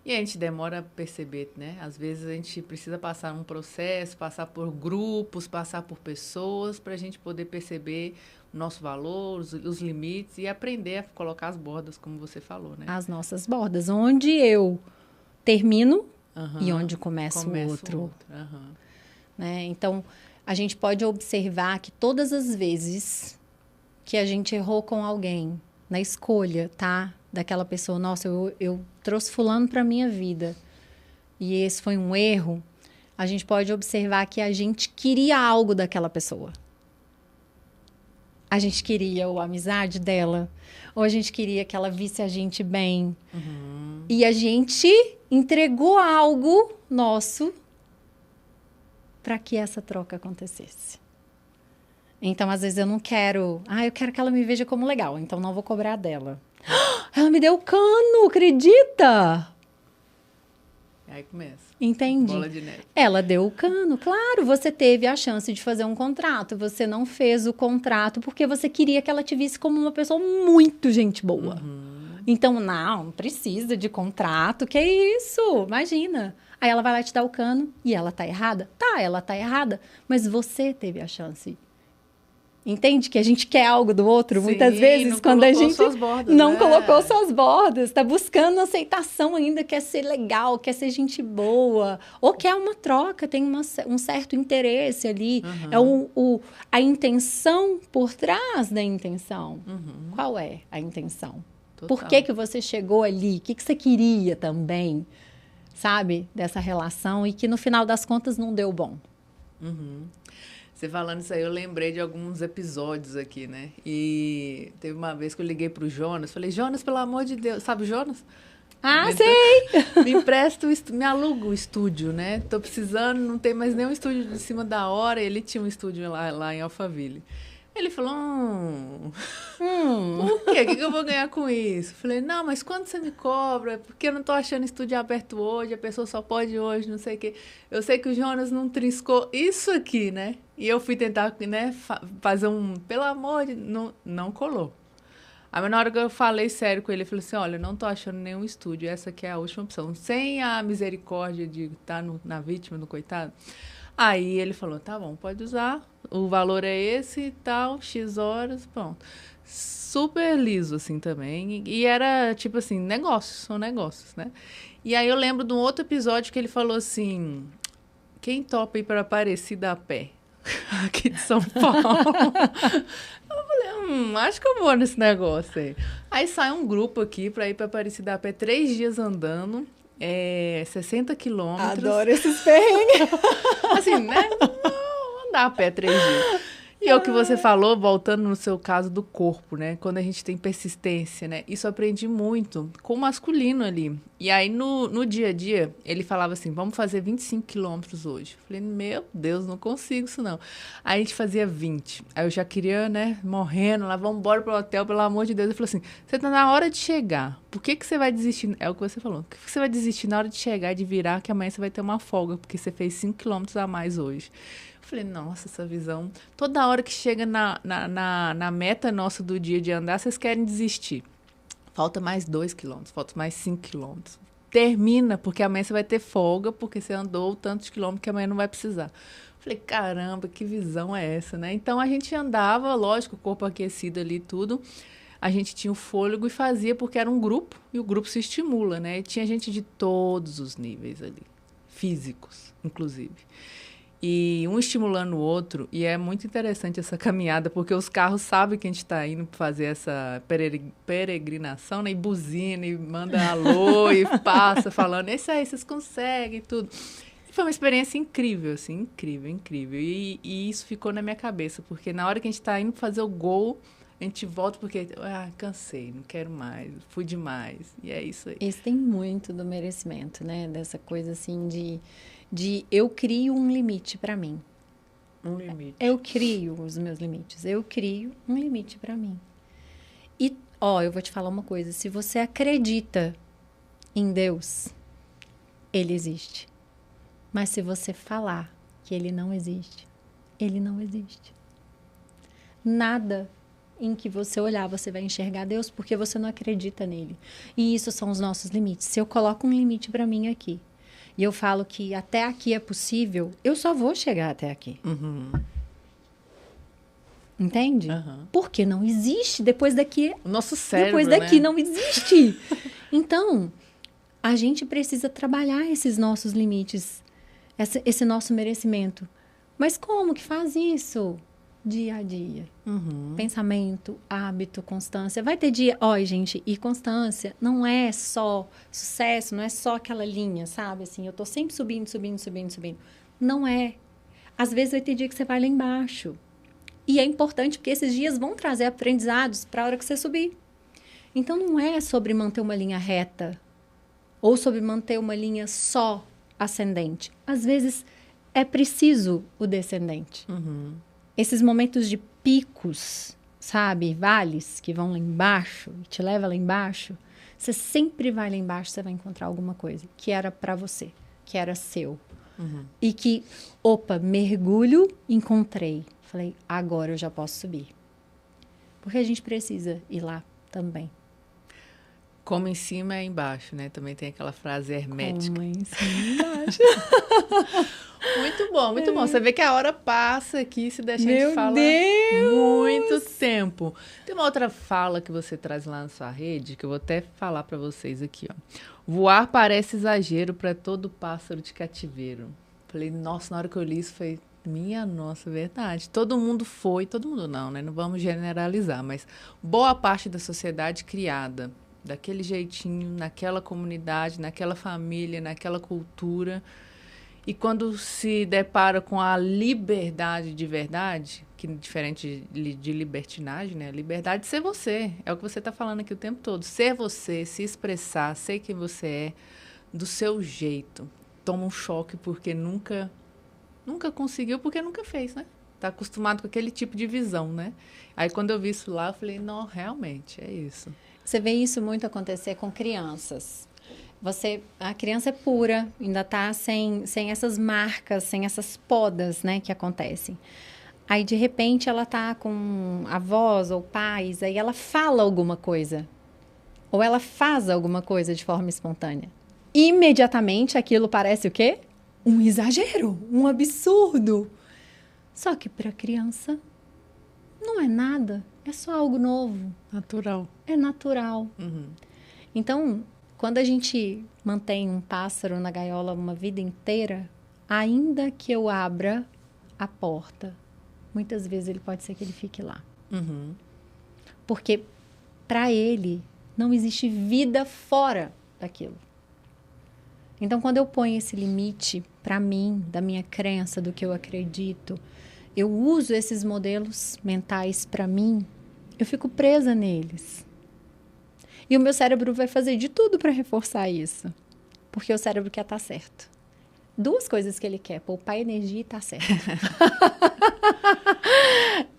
E a gente demora a perceber, né? Às vezes a gente precisa passar um processo, passar por grupos, passar por pessoas, para a gente poder perceber o nosso valor, os limites e aprender a colocar as bordas, como você falou, né? As nossas bordas. Onde eu termino e onde começa o outro. Né? Então, a gente pode observar que todas as vezes que a gente errou com alguém, na escolha, tá? Daquela pessoa, nossa, eu trouxe fulano para minha vida e esse foi um erro, a gente pode observar que a gente queria algo daquela pessoa. A gente queria ou a amizade dela, ou a gente queria que ela visse a gente bem. E a gente entregou algo nosso para que essa troca acontecesse. Então, às vezes, eu não quero... eu quero que ela me veja como legal, então não vou cobrar dela. Ela me deu cano, acredita? Aí começa. Entendi. Bola de neve. Ela deu o cano, claro, você teve a chance de fazer um contrato, você não fez o contrato porque você queria que ela te visse como uma pessoa muito gente boa. Então, não precisa de contrato, que isso? Imagina. Aí ela vai lá te dar o cano e ela tá errada? Tá, ela tá errada, mas você teve a chance. Entende que a gente quer algo do outro? Sim, muitas vezes, quando a gente suas bordas, não colocou suas bordas, está buscando aceitação ainda, quer ser legal, quer ser gente boa, ou quer uma troca, tem um certo interesse ali. É a intenção por trás da intenção. Qual é a intenção? Total. Por que você chegou ali? O que você queria também, sabe, dessa relação e que no final das contas não deu bom? Você falando isso aí, eu lembrei de alguns episódios aqui, né? E teve uma vez que eu liguei pro Jonas, falei, Jonas, pelo amor de Deus, sabe o Jonas? Sei! Me empresta, me aluga o estúdio, né? Tô precisando, não tem mais nenhum estúdio de cima da hora. Ele tinha um estúdio lá em Alphaville. Ele falou, por quê? O que eu vou ganhar com isso? Falei, não, mas quando você me cobra? Porque eu não tô achando estúdio aberto hoje, a pessoa só pode hoje, não sei o quê. Eu sei que o Jonas não triscou isso aqui, né? E eu fui tentar, né, fazer pelo amor de... Não colou. Aí na hora que eu falei sério com ele, eu falei assim, olha, eu não tô achando nenhum estúdio, essa aqui é a última opção. Sem a misericórdia de estar na vítima, no coitado. Aí ele falou, tá bom, pode usar, o valor é esse e tal, X horas, pronto. Super liso, assim, também. E era, tipo assim, são negócios, né? E aí eu lembro de um outro episódio que ele falou assim, quem topa ir para Aparecida a pé? Aqui de São Paulo. Eu falei, acho que eu vou nesse negócio aí. Aí sai um grupo aqui para ir para Aparecida a pé, 3 dias andando. 60 quilômetros. Adoro esses perrengues. Assim, né? Não andar a pé 3 dias. E é o que você falou, voltando no seu caso do corpo, né? Quando a gente tem persistência, né? Isso eu aprendi muito com o masculino ali. E aí, no dia a dia, ele falava assim, vamos fazer 25 quilômetros hoje. Eu falei, meu Deus, não consigo isso não. Aí a gente fazia 20. Aí eu já queria, né, morrendo lá, vamos embora pro hotel, pelo amor de Deus. Ele falou assim, você tá na hora de chegar. Por que você vai desistir? É o que você falou. Por que você vai desistir na hora de chegar e de virar, que amanhã você vai ter uma folga, porque você fez 5 quilômetros a mais hoje. Falei, nossa, essa visão. Toda hora que chega na meta nossa do dia de andar, vocês querem desistir. Falta mais 2 quilômetros, falta mais 5 quilômetros. Termina, porque amanhã você vai ter folga, porque você andou tantos quilômetros que amanhã não vai precisar. Falei, caramba, que visão é essa, né? Então, a gente andava, lógico, o corpo aquecido ali, tudo. a gente tinha o fôlego e fazia porque era um grupo e o grupo se estimula, né? E tinha gente de todos os níveis ali, físicos, inclusive. E um estimulando o outro, e é muito interessante essa caminhada, porque os carros sabem que a gente está indo fazer essa peregrinação, né? E buzina, e manda alô, e passa falando, esse aí, vocês conseguem, tudo. E foi uma experiência incrível, assim, incrível, incrível. E isso ficou na minha cabeça, porque na hora que a gente está indo fazer o gol, a gente volta porque, cansei, não quero mais, fui demais, e é isso aí. Isso tem muito do merecimento, né? Dessa coisa, assim, de eu crio um limite para mim. Um limite. Eu crio os meus limites. Eu crio um limite para mim. E, eu vou te falar uma coisa. Se você acredita em Deus, Ele existe. Mas se você falar que Ele não existe, Ele não existe. Nada em que você olhar, você vai enxergar Deus porque você não acredita nele. E isso são os nossos limites. Se eu coloco um limite para mim aqui, e eu falo que até aqui é possível, eu só vou chegar até aqui. Uhum. Entende? Uhum. Porque não existe. Depois daqui... O nosso cérebro, depois daqui, né? não existe. Então, a gente precisa trabalhar esses nossos limites, esse nosso merecimento. Mas como que faz isso? Dia a dia. Uhum. Pensamento, hábito, constância. Vai ter dia... gente, e constância não é só sucesso, não é só aquela linha, sabe? Assim, eu tô sempre subindo. Não é. Às vezes vai ter dia que você vai lá embaixo. E é importante porque esses dias vão trazer aprendizados para a hora que você subir. Então, não é sobre manter uma linha reta ou sobre manter uma linha só ascendente. Às vezes, é preciso o descendente. Uhum. Esses momentos de picos, sabe? Vales que vão lá embaixo, te leva lá embaixo. Você sempre vai lá embaixo, você vai encontrar alguma coisa que era para você, que era seu. Uhum. E que, mergulho, encontrei. Falei, agora eu já posso subir. Porque a gente precisa ir lá também. Como em cima é embaixo, né? Também tem aquela frase hermética. Como em cima é embaixo. Muito bom, muito bom. Você vê que a hora passa aqui, se deixa a gente falar muito tempo. Tem uma outra fala que você traz lá na sua rede, que eu vou até falar para vocês aqui, ó. Voar parece exagero para todo pássaro de cativeiro. Falei, nossa, na hora que eu li isso, foi minha nossa, verdade. Todo mundo não, né? Não vamos generalizar, mas boa parte da sociedade criada daquele jeitinho, naquela comunidade, naquela família, naquela cultura. E quando se depara com a liberdade de verdade, que diferente de libertinagem, né? Liberdade de ser você. É o que você está falando aqui o tempo todo. Ser você, se expressar, ser quem você é, do seu jeito. Toma um choque porque nunca conseguiu, porque nunca fez, né? Tá acostumado com aquele tipo de visão, né? Aí quando eu vi isso lá, eu falei, não, realmente, é isso. Você vê isso muito acontecer com crianças. A criança é pura, ainda está sem essas marcas, sem essas podas, né, que acontecem. Aí, de repente, ela está com avós ou pais, aí ela fala alguma coisa. Ou ela faz alguma coisa de forma espontânea. Imediatamente, aquilo parece o quê? Um exagero, um absurdo. Só que para a criança não é nada, é só algo novo. Natural. É natural. Uhum. Então, quando a gente mantém um pássaro na gaiola uma vida inteira, ainda que eu abra a porta, muitas vezes ele pode ser que ele fique lá. Uhum. Porque para ele não existe vida fora daquilo. Então, quando eu ponho esse limite para mim, da minha crença, do que eu acredito, eu uso esses modelos mentais para mim, eu fico presa neles. E o meu cérebro vai fazer de tudo para reforçar isso. Porque o cérebro quer estar certo. Duas coisas que ele quer, poupar energia e estar certo.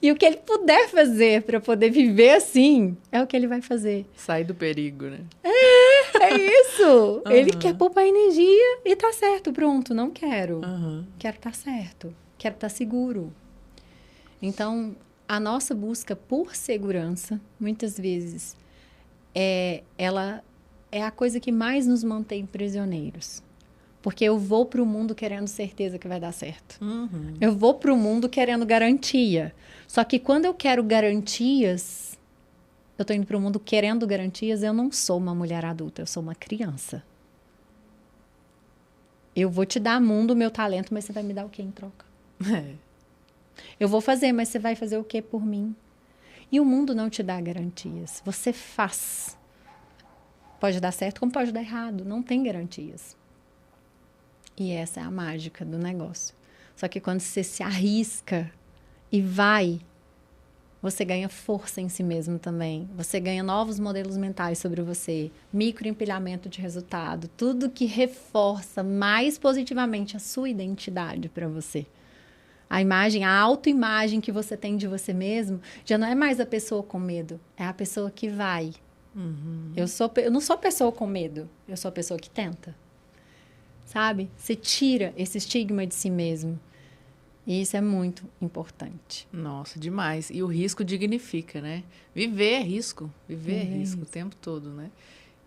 E o que ele puder fazer para poder viver assim, é o que ele vai fazer. Sair do perigo, né? É isso. Uhum. Ele quer poupar energia e tá certo, pronto, não quero. Uhum. Quero estar certo, quero estar seguro. Então, a nossa busca por segurança, muitas vezes, ela é a coisa que mais nos mantém prisioneiros. Porque eu vou para o mundo querendo certeza que vai dar certo. Uhum. Eu vou para o mundo querendo garantia. Só que quando eu quero garantias, eu tô indo para o mundo querendo garantias, eu não sou uma mulher adulta, eu sou uma criança. Eu vou te dar mundo, meu talento, mas você vai me dar o quê em troca? Eu vou fazer, mas você vai fazer o quê por mim? E o mundo não te dá garantias. Você faz. Pode dar certo, como pode dar errado. Não tem garantias. E essa é a mágica do negócio. Só que quando você se arrisca e vai, você ganha força em si mesmo também. Você ganha novos modelos mentais sobre você. Microempilhamento de resultado. Tudo que reforça mais positivamente a sua identidade para você. A imagem, a autoimagem que você tem de você mesmo, já não é mais a pessoa com medo. É a pessoa que vai. Uhum. Eu não sou a pessoa com medo. Eu sou a pessoa que tenta. Sabe? Você tira esse estigma de si mesmo. E isso é muito importante. Nossa, demais. E o risco dignifica, né? Viver é risco. Viver é risco o tempo todo, né?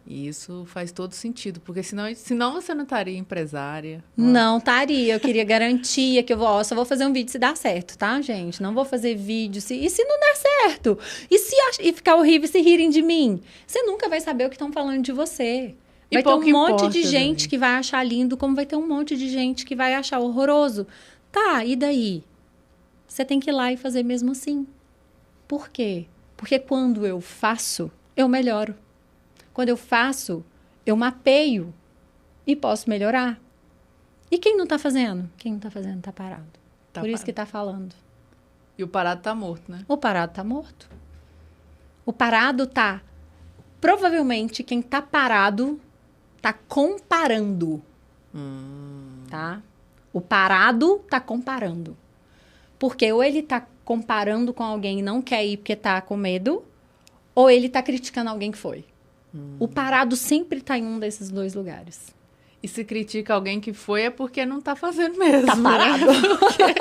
E isso faz todo sentido. Porque senão você não estaria empresária. Não estaria. Eu queria garantia que eu só vou fazer um vídeo se dar certo, tá, gente? Não vou fazer vídeo e se não der certo? E ficar horrível se rirem de mim? Você nunca vai saber o que estão falando de você. Vai ter um monte de gente que vai achar lindo, como vai ter um monte de gente que vai achar horroroso. Tá, e daí? Você tem que ir lá e fazer mesmo assim. Por quê? Porque quando eu faço, eu melhoro. Quando eu faço, eu mapeio e posso melhorar. E quem não tá fazendo? Quem não tá fazendo tá parado. Por isso que tá falando. E o parado tá morto, né? O parado tá morto. O parado tá... Provavelmente, quem tá parado tá comparando. Tá? O parado tá comparando. Porque ou ele tá comparando com alguém e não quer ir porque tá com medo, ou ele tá criticando alguém que foi. O parado sempre tá em um desses dois lugares. E se critica alguém que foi é porque não tá fazendo mesmo. Tá parado. Né?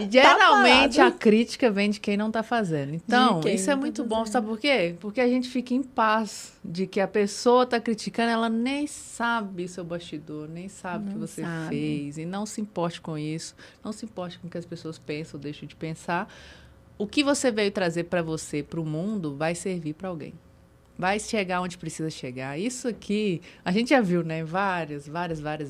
Geralmente a crítica vem de quem não tá fazendo. Então, isso é muito bom. Sabe por quê? Porque a gente fica em paz de que a pessoa tá criticando, ela nem sabe seu bastidor, nem sabe o que você fez. E não se importe com isso. Não se importe com o que as pessoas pensam ou deixam de pensar. O que você veio trazer para você, para o mundo, vai servir para alguém. Vai chegar onde precisa chegar. Isso aqui, a gente já viu, né? Várias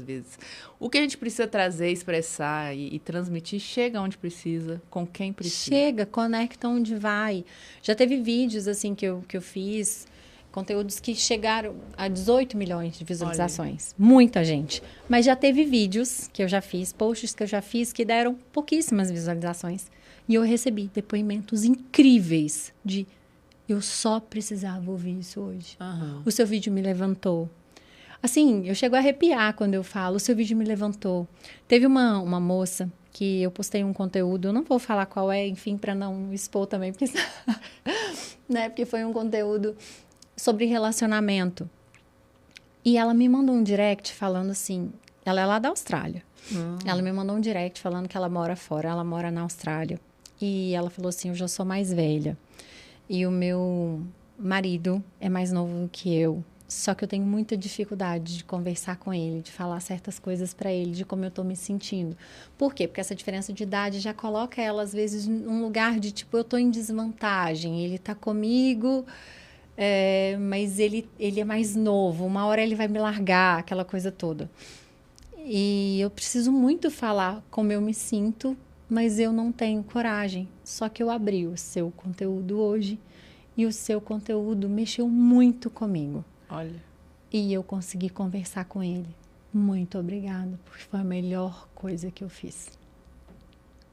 vezes. O que a gente precisa trazer, expressar e transmitir, chega onde precisa, com quem precisa. Chega, conecta onde vai. Já teve vídeos, assim, que eu fiz, conteúdos que chegaram a 18 milhões de visualizações. Olha. Muita gente. Mas já teve vídeos que eu já fiz, posts que eu já fiz, que deram pouquíssimas visualizações. E eu recebi depoimentos incríveis de... Eu só precisava ouvir isso hoje. Uhum. O seu vídeo me levantou. Assim, eu chego a arrepiar quando eu falo, o seu vídeo me levantou. Teve uma moça que eu postei um conteúdo, eu não vou falar qual é, enfim, para não expor também, porque, né, porque foi um conteúdo sobre relacionamento. E ela me mandou um direct falando assim, ela é lá da Austrália. Ela me mandou um direct falando que ela mora fora, ela mora na Austrália. E ela falou assim, eu já sou mais velha. E o meu marido é mais novo do que eu. Só que eu tenho muita dificuldade de conversar com ele, de falar certas coisas para ele, de como eu tô me sentindo. Por quê? Porque essa diferença de idade já coloca ela, às vezes, num lugar de, tipo, eu tô em desvantagem. Ele tá comigo, mas ele é mais novo. Uma hora ele vai me largar, aquela coisa toda. E eu preciso muito falar como eu me sinto, mas eu não tenho coragem. Só que eu abri o seu conteúdo hoje e o seu conteúdo mexeu muito comigo. Olha. E eu consegui conversar com ele. Muito obrigada, porque foi a melhor coisa que eu fiz.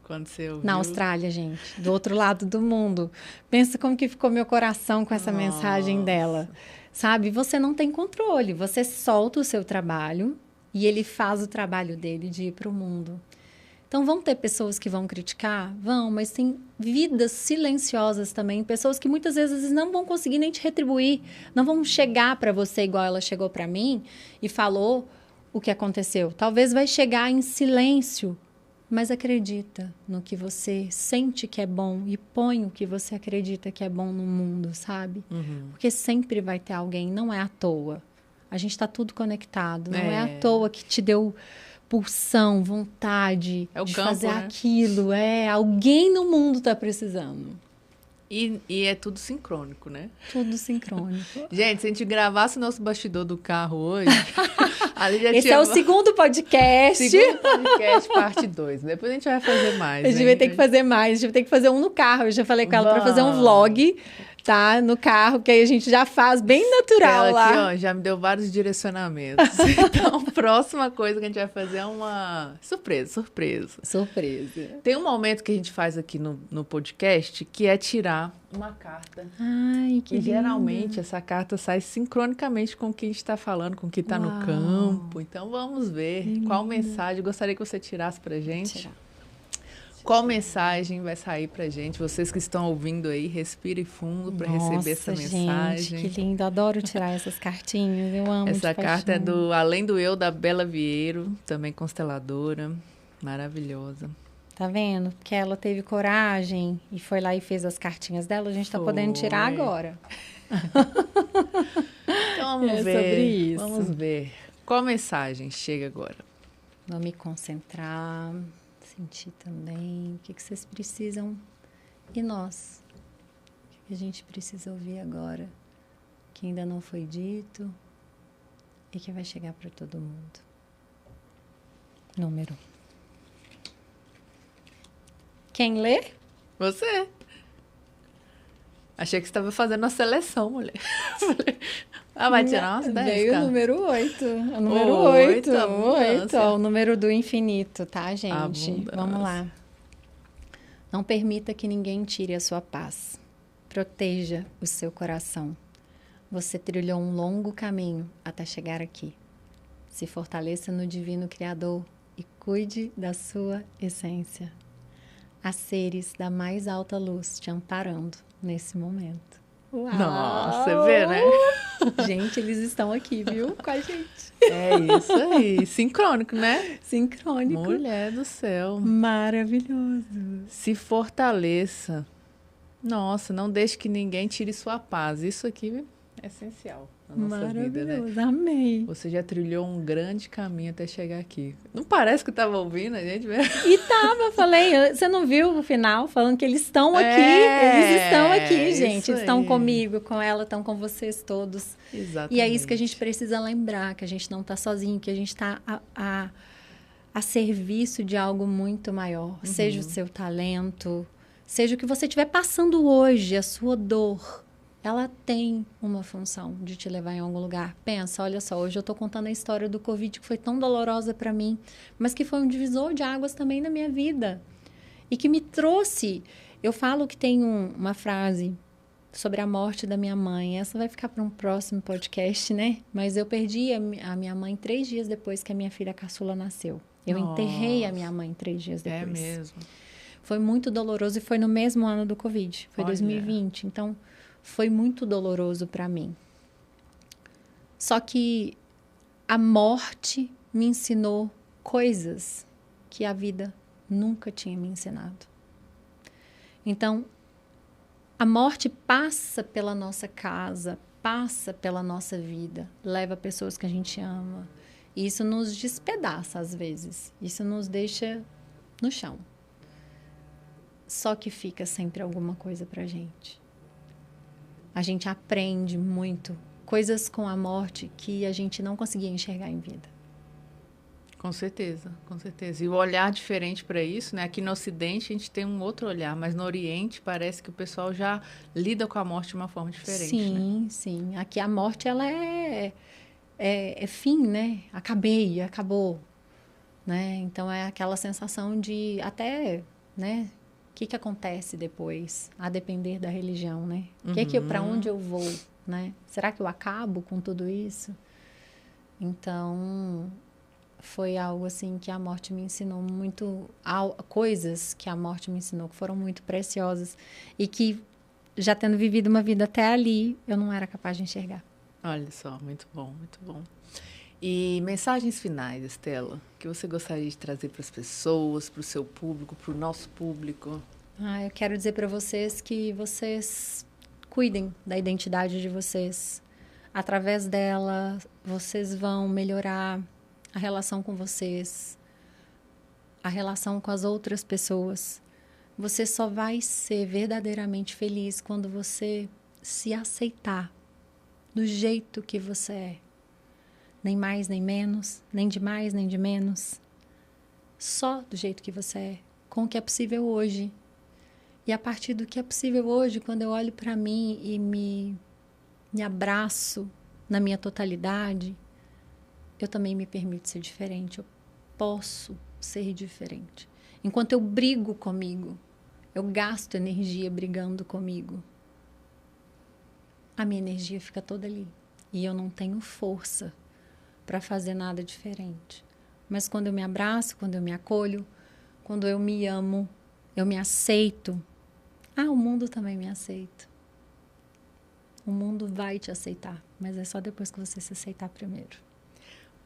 Quando você ouviu... Na Austrália, gente, do outro lado do mundo. Pensa como que ficou meu coração com essa mensagem dela. Sabe, você não tem controle. Você solta o seu trabalho e ele faz o trabalho dele de ir para o mundo. Então, vão ter pessoas que vão criticar? Vão, mas tem vidas silenciosas também. Pessoas que muitas vezes não vão conseguir nem te retribuir. Não vão chegar para você igual ela chegou para mim e falou o que aconteceu. Talvez vai chegar em silêncio, mas acredita no que você sente que é bom e põe o que você acredita que é bom no mundo, sabe? Uhum. Porque sempre vai ter alguém, não é à toa. A gente está tudo conectado. Não é à toa que te deu... pulsão, vontade de campo, fazer né? aquilo. Alguém no mundo está precisando. E é tudo sincrônico, né? Tudo sincrônico. Gente, se a gente gravasse o nosso bastidor do carro hoje, ali já Esse é o segundo podcast. Segundo podcast, parte 2. Depois a gente vai fazer mais. A gente vai ter que fazer mais. A gente vai ter que fazer um no carro. Eu já falei com ela para fazer um vlog, tá? No carro, que aí a gente já faz bem natural ela lá. Aqui, ó, já me deu vários direcionamentos. Então, a próxima coisa que a gente vai fazer é uma surpresa. Tem um momento que a gente faz aqui no podcast que é tirar uma carta. Ai, que lindo. Geralmente essa carta sai sincronicamente com o que a gente está falando, com o que está no campo. Então vamos ver qual mensagem. Gostaria que você tirasse pra gente. Qual mensagem vai sair pra gente? Vocês que estão ouvindo aí, respire fundo para receber essa mensagem. Gente, que lindo. Adoro tirar essas cartinhas. Eu amo. Essa carta é do Além do Eu, da Bela Vieiro, também consteladora. Maravilhosa. Tá vendo? Porque ela teve coragem e foi lá e fez as cartinhas dela. A gente tá podendo tirar agora. Então vamos ver. Sobre isso. Vamos ver. Qual mensagem chega agora? Vou me concentrar. Sentir também o que vocês precisam e nós. O que a gente precisa ouvir agora, que ainda não foi dito e que vai chegar para todo mundo. Número. Quem lê? Você. Achei que você estava fazendo a seleção, mulher. Vai tirar umas 10, veio cara. O número 8. O número 8. O número do infinito, tá, gente? Vamos lá. Não permita que ninguém tire a sua paz. Proteja o seu coração. Você trilhou um longo caminho até chegar aqui. Se fortaleça no Divino Criador e cuide da sua essência. Há seres da mais alta luz te amparando nesse momento. Uau! Nossa, você vê, né? Gente, eles estão aqui, viu? Com a gente. É isso aí. Sincrônico, né? Sincrônico. Mulher do céu. Maravilhoso. Se fortaleça. Nossa, não deixe que ninguém tire sua paz. Isso aqui é essencial na nossa vida, né? Amei. Você já trilhou um grande caminho até chegar aqui. Não parece que estava ouvindo a gente mesmo? E tava, falei, você não viu o final? Falando que eles estão aqui. Eles estão aqui, gente. Eles estão comigo, com ela, estão com vocês todos. Exatamente. E é isso que a gente precisa lembrar, que a gente não está sozinho, que a gente está a serviço de algo muito maior. Seja o seu talento, seja o que você estiver passando hoje, a sua dor. Ela tem uma função de te levar em algum lugar. Pensa, olha só, hoje eu estou contando a história do Covid, que foi tão dolorosa para mim, mas que foi um divisor de águas também na minha vida. E que me trouxe... Eu falo que tem uma frase sobre a morte da minha mãe. Essa vai ficar para um próximo podcast, né? Mas eu perdi a minha mãe 3 dias depois que a minha filha caçula nasceu. Eu enterrei a minha mãe 3 dias depois. É mesmo. Foi muito doloroso e foi no mesmo ano do Covid. Foi 2020. Então... foi muito doloroso para mim. Só que a morte me ensinou coisas que a vida nunca tinha me ensinado. Então, a morte passa pela nossa casa, passa pela nossa vida, leva pessoas que a gente ama. E isso nos despedaça às vezes. Isso nos deixa no chão. Só que fica sempre alguma coisa pra gente. A gente aprende muito coisas com a morte que a gente não conseguia enxergar em vida. Com certeza, com certeza. E o olhar diferente para isso, né? Aqui no Ocidente a gente tem um outro olhar, mas no Oriente parece que o pessoal já lida com a morte de uma forma diferente. Sim, né? Sim. Aqui a morte ela é fim, né? Acabou, né? Então é aquela sensação de até, né? O que acontece depois, a depender da religião, né? Para onde eu vou, né? Será que eu acabo com tudo isso? Então, foi algo assim que a morte me ensinou muito, coisas que a morte me ensinou que foram muito preciosas e que, já tendo vivido uma vida até ali, eu não era capaz de enxergar. Olha só, muito bom, muito bom. E mensagens finais, Estela, que você gostaria de trazer para as pessoas, para o seu público, para o nosso público? Eu quero dizer para vocês que vocês cuidem da identidade de vocês. Através dela, vocês vão melhorar a relação com vocês, a relação com as outras pessoas. Você só vai ser verdadeiramente feliz quando você se aceitar do jeito que você é. Nem mais, nem menos, nem de mais, nem de menos. Só do jeito que você é, com o que é possível hoje. E a partir do que é possível hoje, quando eu olho para mim e me abraço na minha totalidade, eu também me permito ser diferente. Eu posso ser diferente. Enquanto eu brigo comigo, eu gasto energia brigando comigo, a minha energia fica toda ali. E eu não tenho força para fazer nada diferente. Mas quando eu me abraço, quando eu me acolho, quando eu me amo, eu me aceito, o mundo também me aceita. O mundo vai te aceitar, mas é só depois que você se aceitar primeiro.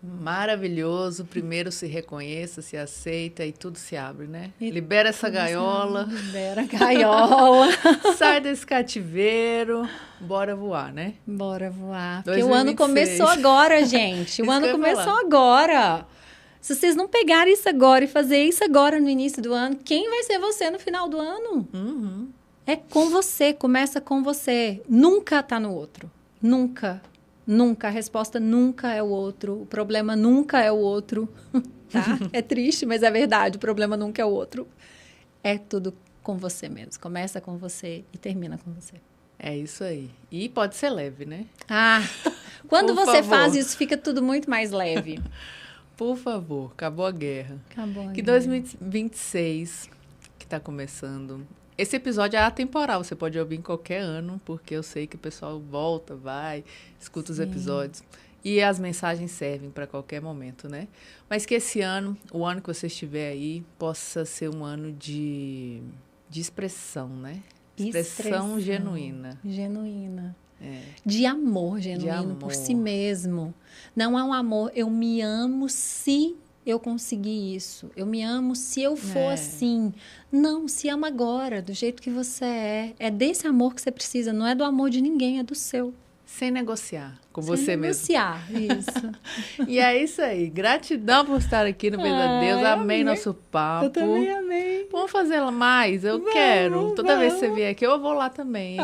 Maravilhoso. Primeiro se reconheça, se aceita e tudo se abre, né? Libera essa gaiola. Libera a gaiola. Sai desse cativeiro. Bora voar, né? Bora voar. 2026. Porque o ano começou agora, gente. O ano começou agora. Se vocês não pegarem isso agora e fazer isso agora no início do ano, quem vai ser você no final do ano? Uhum. É com você, começa com você. Nunca tá no outro. Nunca. Nunca. A resposta nunca é o outro. O problema nunca é o outro. Tá? É triste, mas é verdade. O problema nunca é o outro. É tudo com você mesmo. Começa com você e termina com você. É isso aí. E pode ser leve, né? Quando Por você favor. faz isso, fica tudo muito mais leve. Por favor, acabou a guerra. Acabou. Que 2026, que está começando. Esse episódio é atemporal, você pode ouvir em qualquer ano, porque eu sei que o pessoal volta, vai, escuta os episódios. E as mensagens servem para qualquer momento, né? Mas que esse ano, o ano que você estiver aí, possa ser um ano de expressão, né? Expressão genuína. Genuína. É. De amor genuíno por si mesmo. Não é um amor, eu me amo se eu conseguir isso. Eu me amo se eu for assim. Não, se ama agora, do jeito que você é. É desse amor que você precisa, não é do amor de ninguém, é do seu. Sem negociar com Sem você negociar, mesmo. Isso. E é isso aí. Gratidão por estar aqui no Beijo Deus. Amei nosso papo. Eu também amei. Vamos fazer mais? Eu quero. Toda vez que você vier aqui, eu vou lá também.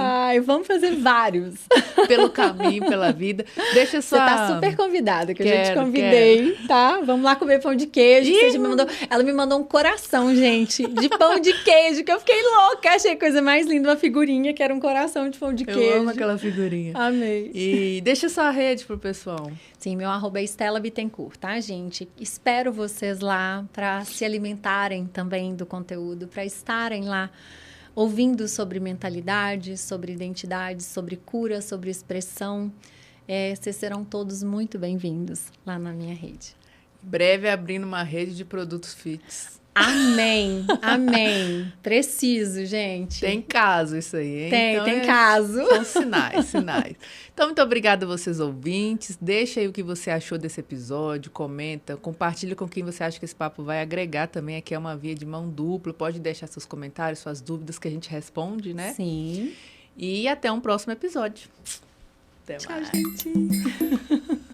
Vamos fazer vários. Pelo caminho, pela vida. Deixa sua... Você tá super convidada, que eu já te convidei, tá? Vamos lá comer pão de queijo. Ela me mandou um coração, gente, de pão de queijo, que eu fiquei louca. Achei a coisa mais linda, uma figurinha que era um coração de pão de queijo. Eu amo aquela figurinha. Amei. E deixa sua rede pro pessoal. Sim, meu @ é Estela Bittencourt, tá, gente? Espero vocês lá para se alimentarem também do conteúdo, para estarem lá ouvindo sobre mentalidade, sobre identidade, sobre cura, sobre expressão. Vocês serão todos muito bem-vindos lá na minha rede. Em breve abrindo uma rede de produtos fits. Amém, amém. Preciso, gente. Tem caso isso aí, hein? Tem caso. São sinais. Então, muito obrigada a vocês ouvintes. Deixa aí o que você achou desse episódio, comenta, compartilha com quem você acha que esse papo vai agregar também. Aqui é uma via de mão dupla. Pode deixar seus comentários, suas dúvidas que a gente responde, né? Sim. E até um próximo episódio. Até Tchau, mais. gente.